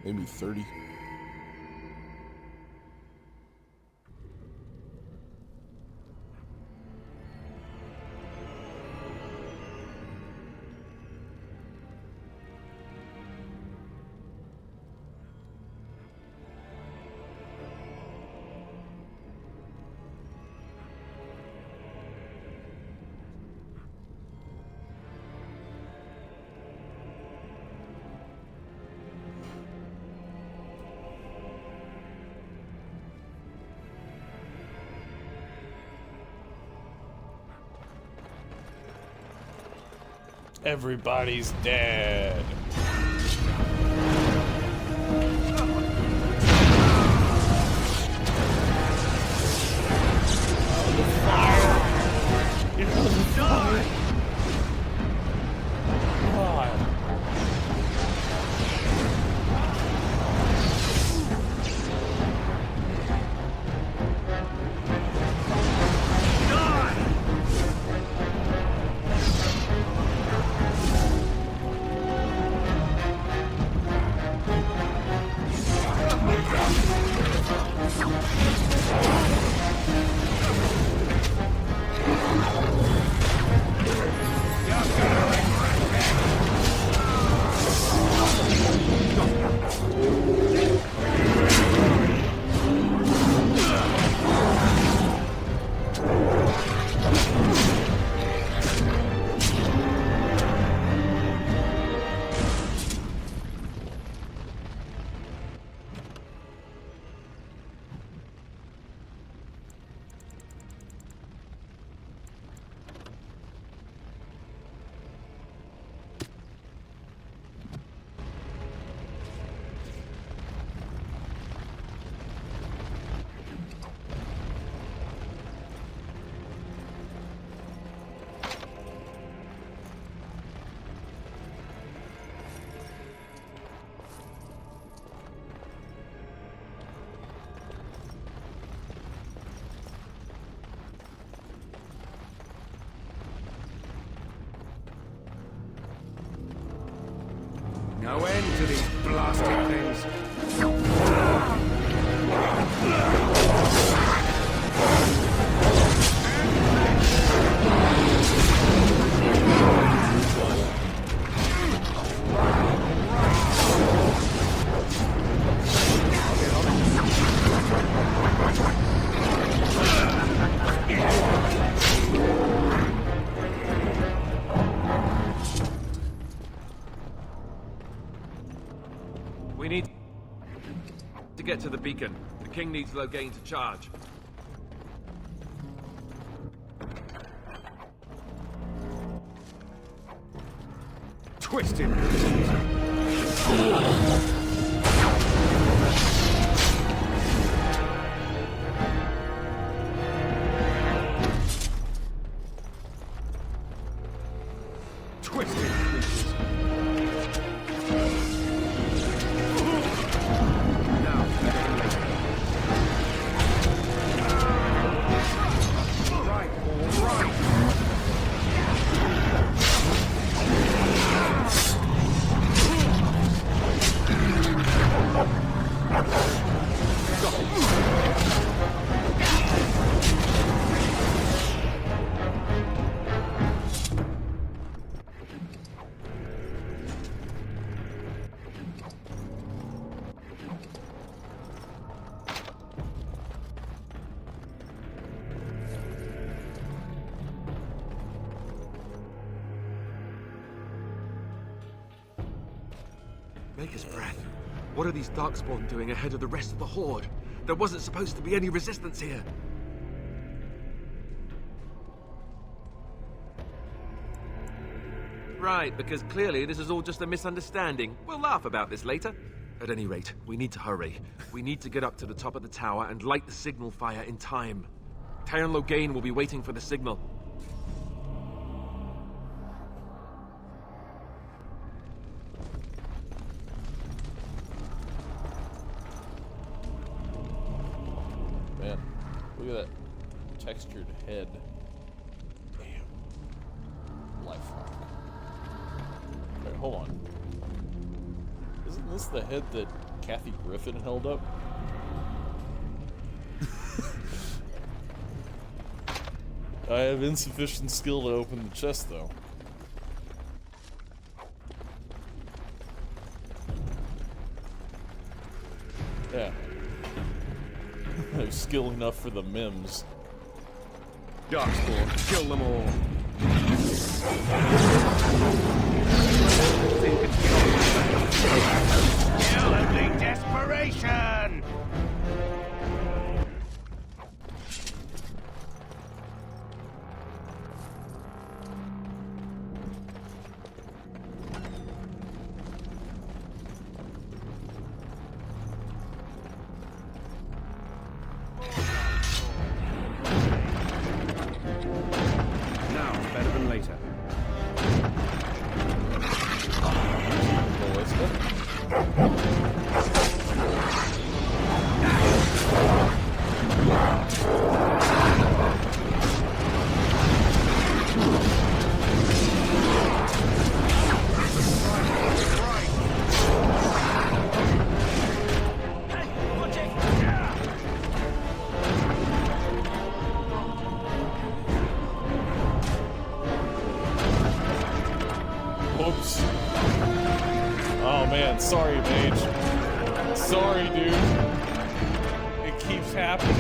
Maybe 30. Everybody's dead. No end to these blasted things. We need to get to the beacon. The king needs Loghain to charge. Twisted. Twisted creatures. Maker's breath. What are these Darkspawn doing ahead of the rest of the Horde? There wasn't supposed to be any resistance here. Right, because clearly this is all just a misunderstanding. We'll laugh about this later. At any rate, we need to hurry. We need to get up to the top of the tower and light the signal fire in time. Taron Loghain will be waiting for the signal. Man, look at that textured head. Damn. Lifelike. Wait, hold on. Isn't this the head that Kathy Griffin held up? I have insufficient skill to open the chest, though. Yeah. No skill enough for the mims. Darkspawn, kill them all. Kill only desperation! Whoops. Oh man, sorry, mage. Sorry, dude. It keeps happening.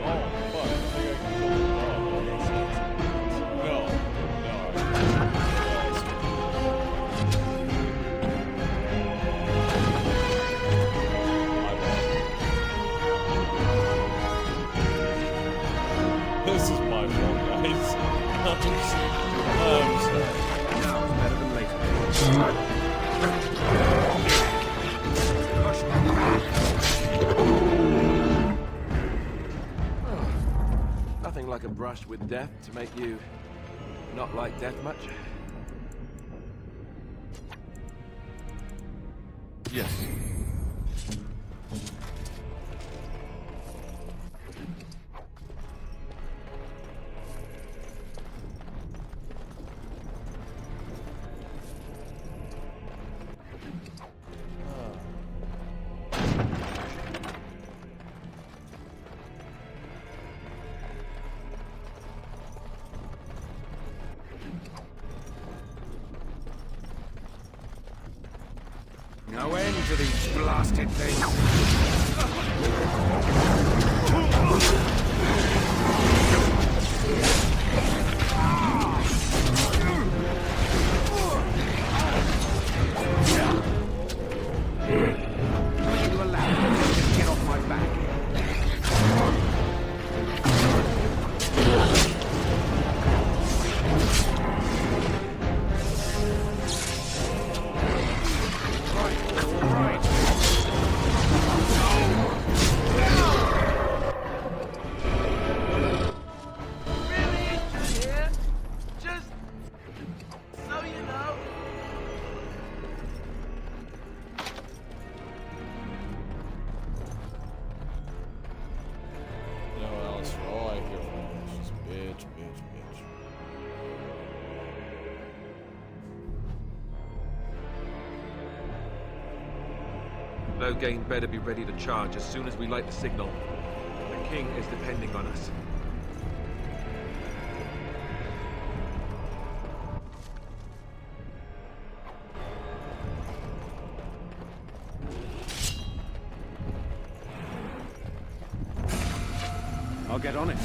Oh, fuck. I think I can kill the dog. No. This is my fault, guys. I'm sorry. Now it's better than later. Nothing like a brush with death to make you not like death much. Yes. No end to these blasted things. You allow me to get off my back. Loghain better be ready to charge as soon as we light the signal. The king is depending on us. I'll get on it.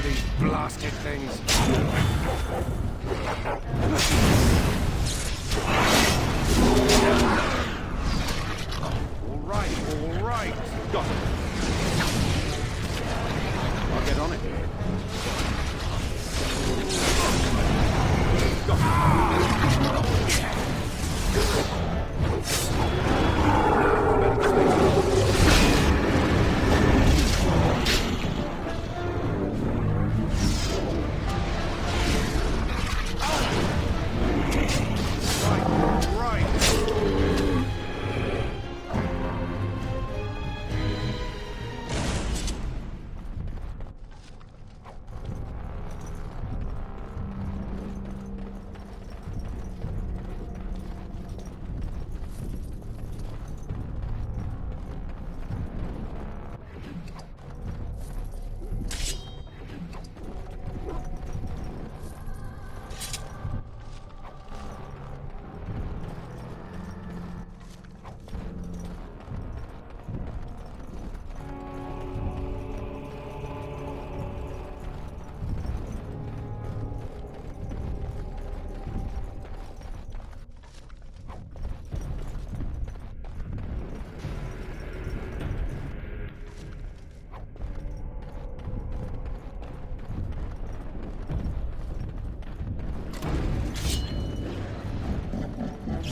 these blasted things. All right. Got it. I'll get on it.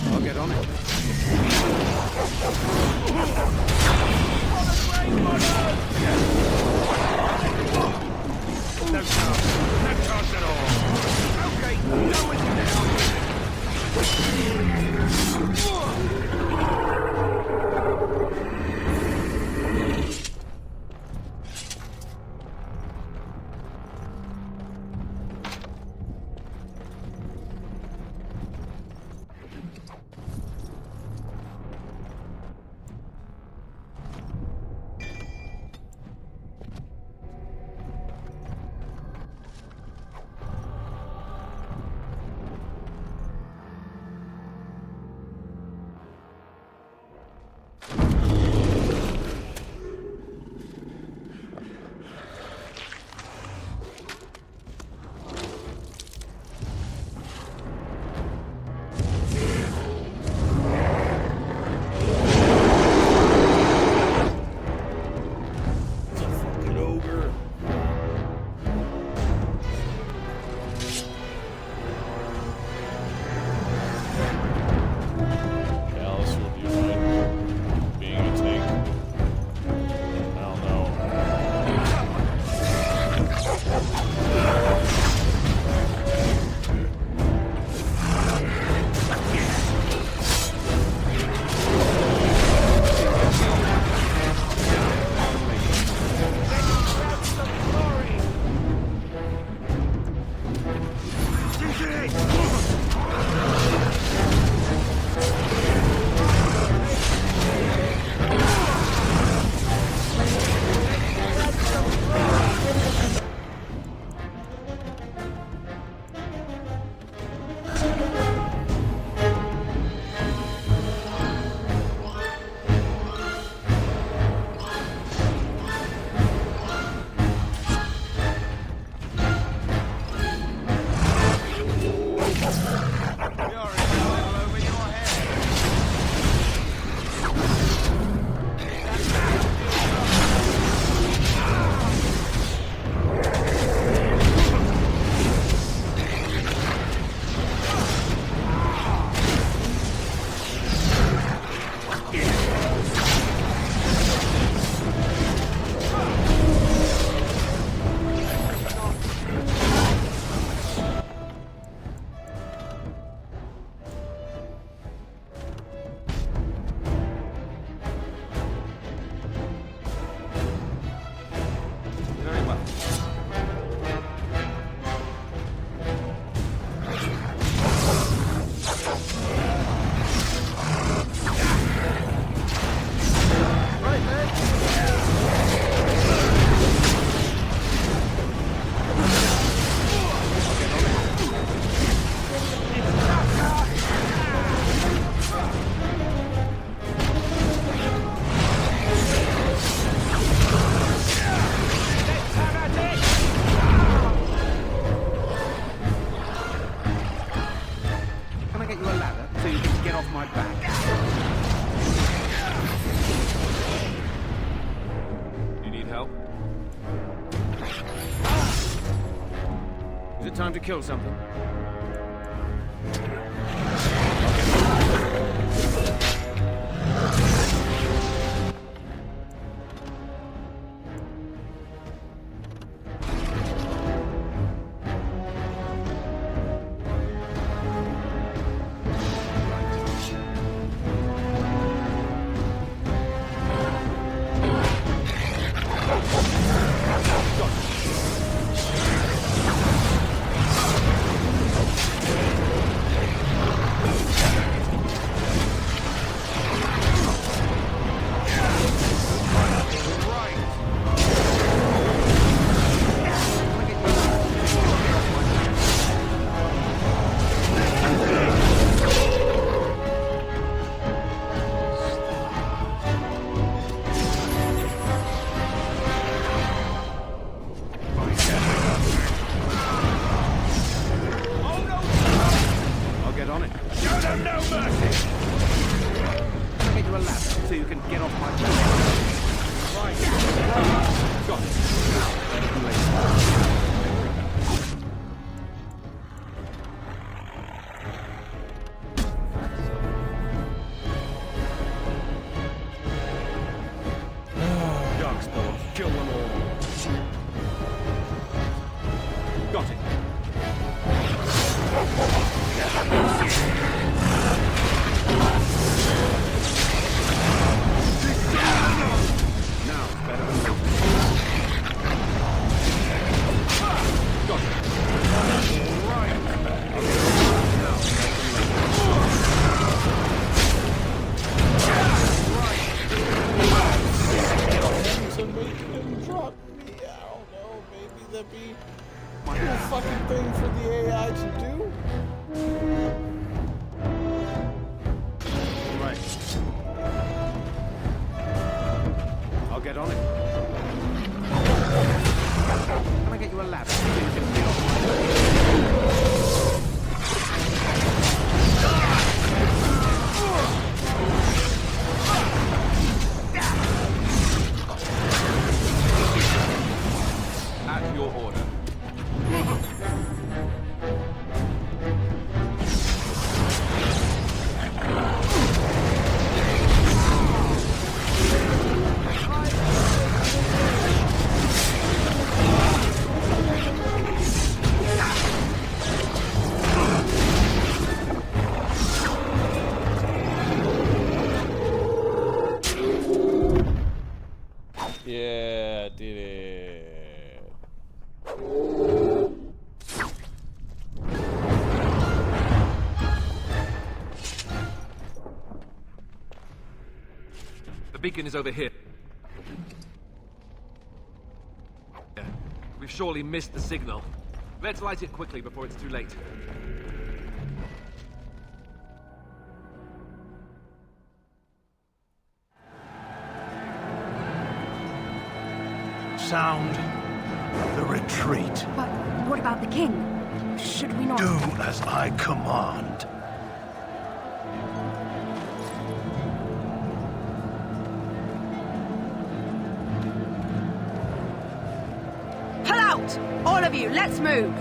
I'll get on it. No chance. No chance at all. Okay, done with you now. get you a ladder so you can get off my back? You need help? Is it time to kill something? Yeah, did it. The beacon is over here. We've surely missed the signal. Let's light it quickly before it's too late. Sound the retreat. But what about the king? Should we not... Do as I command. Pull out! All of you, let's move!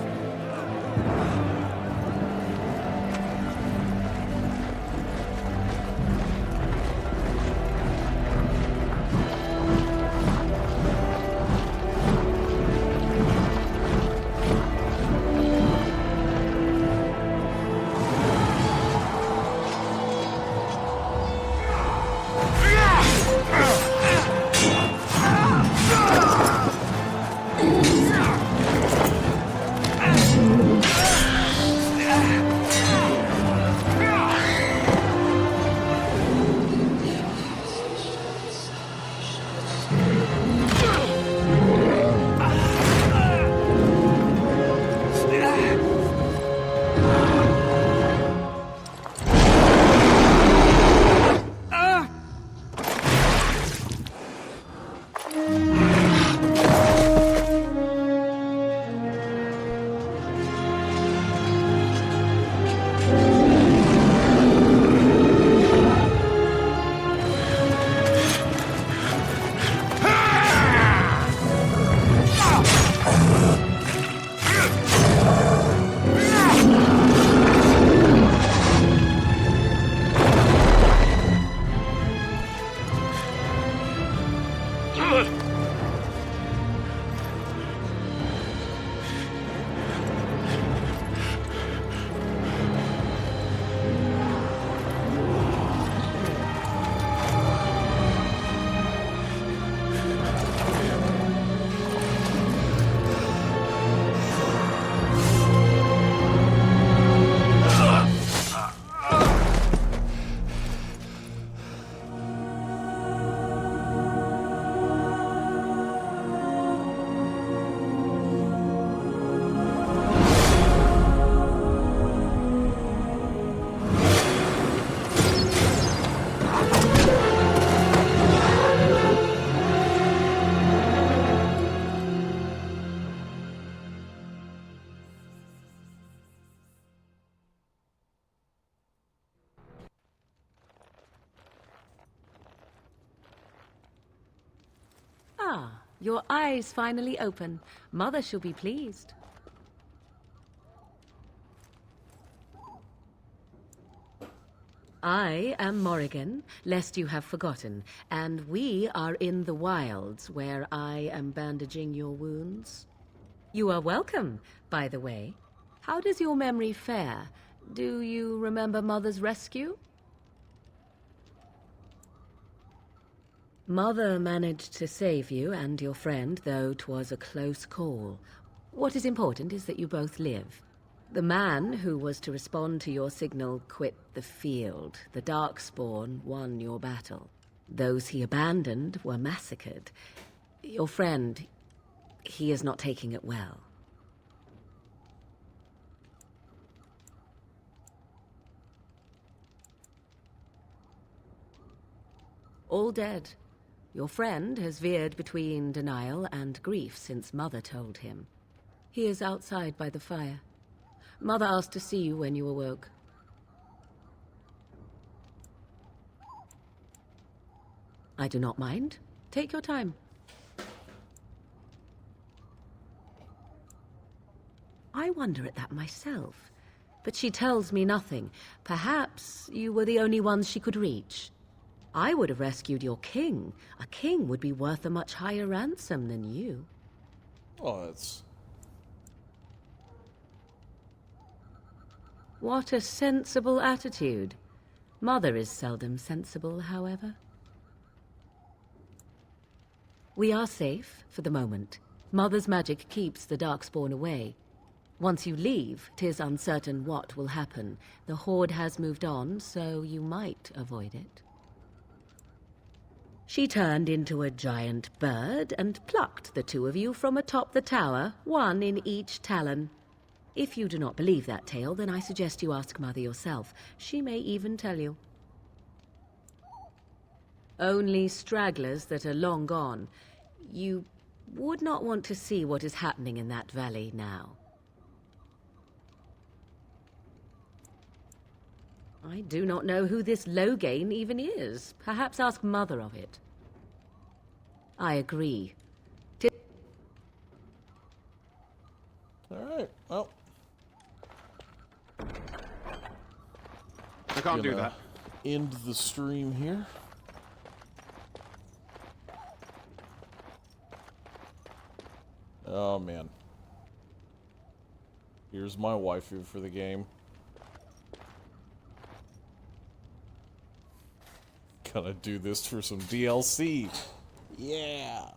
Your eyes finally open. Mother shall be pleased. I am Morrigan, lest you have forgotten, and we are in the wilds where I am bandaging your wounds. You are welcome, by the way. How does your memory fare? Do you remember Mother's rescue? Mother managed to save you and your friend, though 'twas a close call. What is important is that you both live. The man who was to respond to your signal quit the field. The Darkspawn won your battle. Those he abandoned were massacred. Your friend, he is not taking it well. All dead. Your friend has veered between denial and grief since Mother told him. He is outside by the fire. Mother asked to see you when you awoke. I do not mind. Take your time. I wonder at that myself, but she tells me nothing. Perhaps you were the only ones she could reach. I would have rescued your king. A king would be worth a much higher ransom than you. Oh, that's... What a sensible attitude. Mother is seldom sensible, however. We are safe, for the moment. Mother's magic keeps the Darkspawn away. Once you leave, 'tis uncertain what will happen. The Horde has moved on, so you might avoid it. She turned into a giant bird and plucked the two of you from atop the tower, one in each talon. If you do not believe that tale, then I suggest you ask Mother yourself. She may even tell you. Only stragglers that are long gone. You would not want to see what is happening in that valley now. I do not know who this Loghain even is. Perhaps ask Mother of it. I agree. Alright, well. I can't do Gonna that. End the stream here. Oh man. Here's my waifu for the game. Gonna do this for some DLC. Yeah.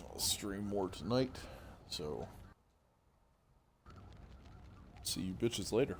I'll stream more tonight, so see you bitches later.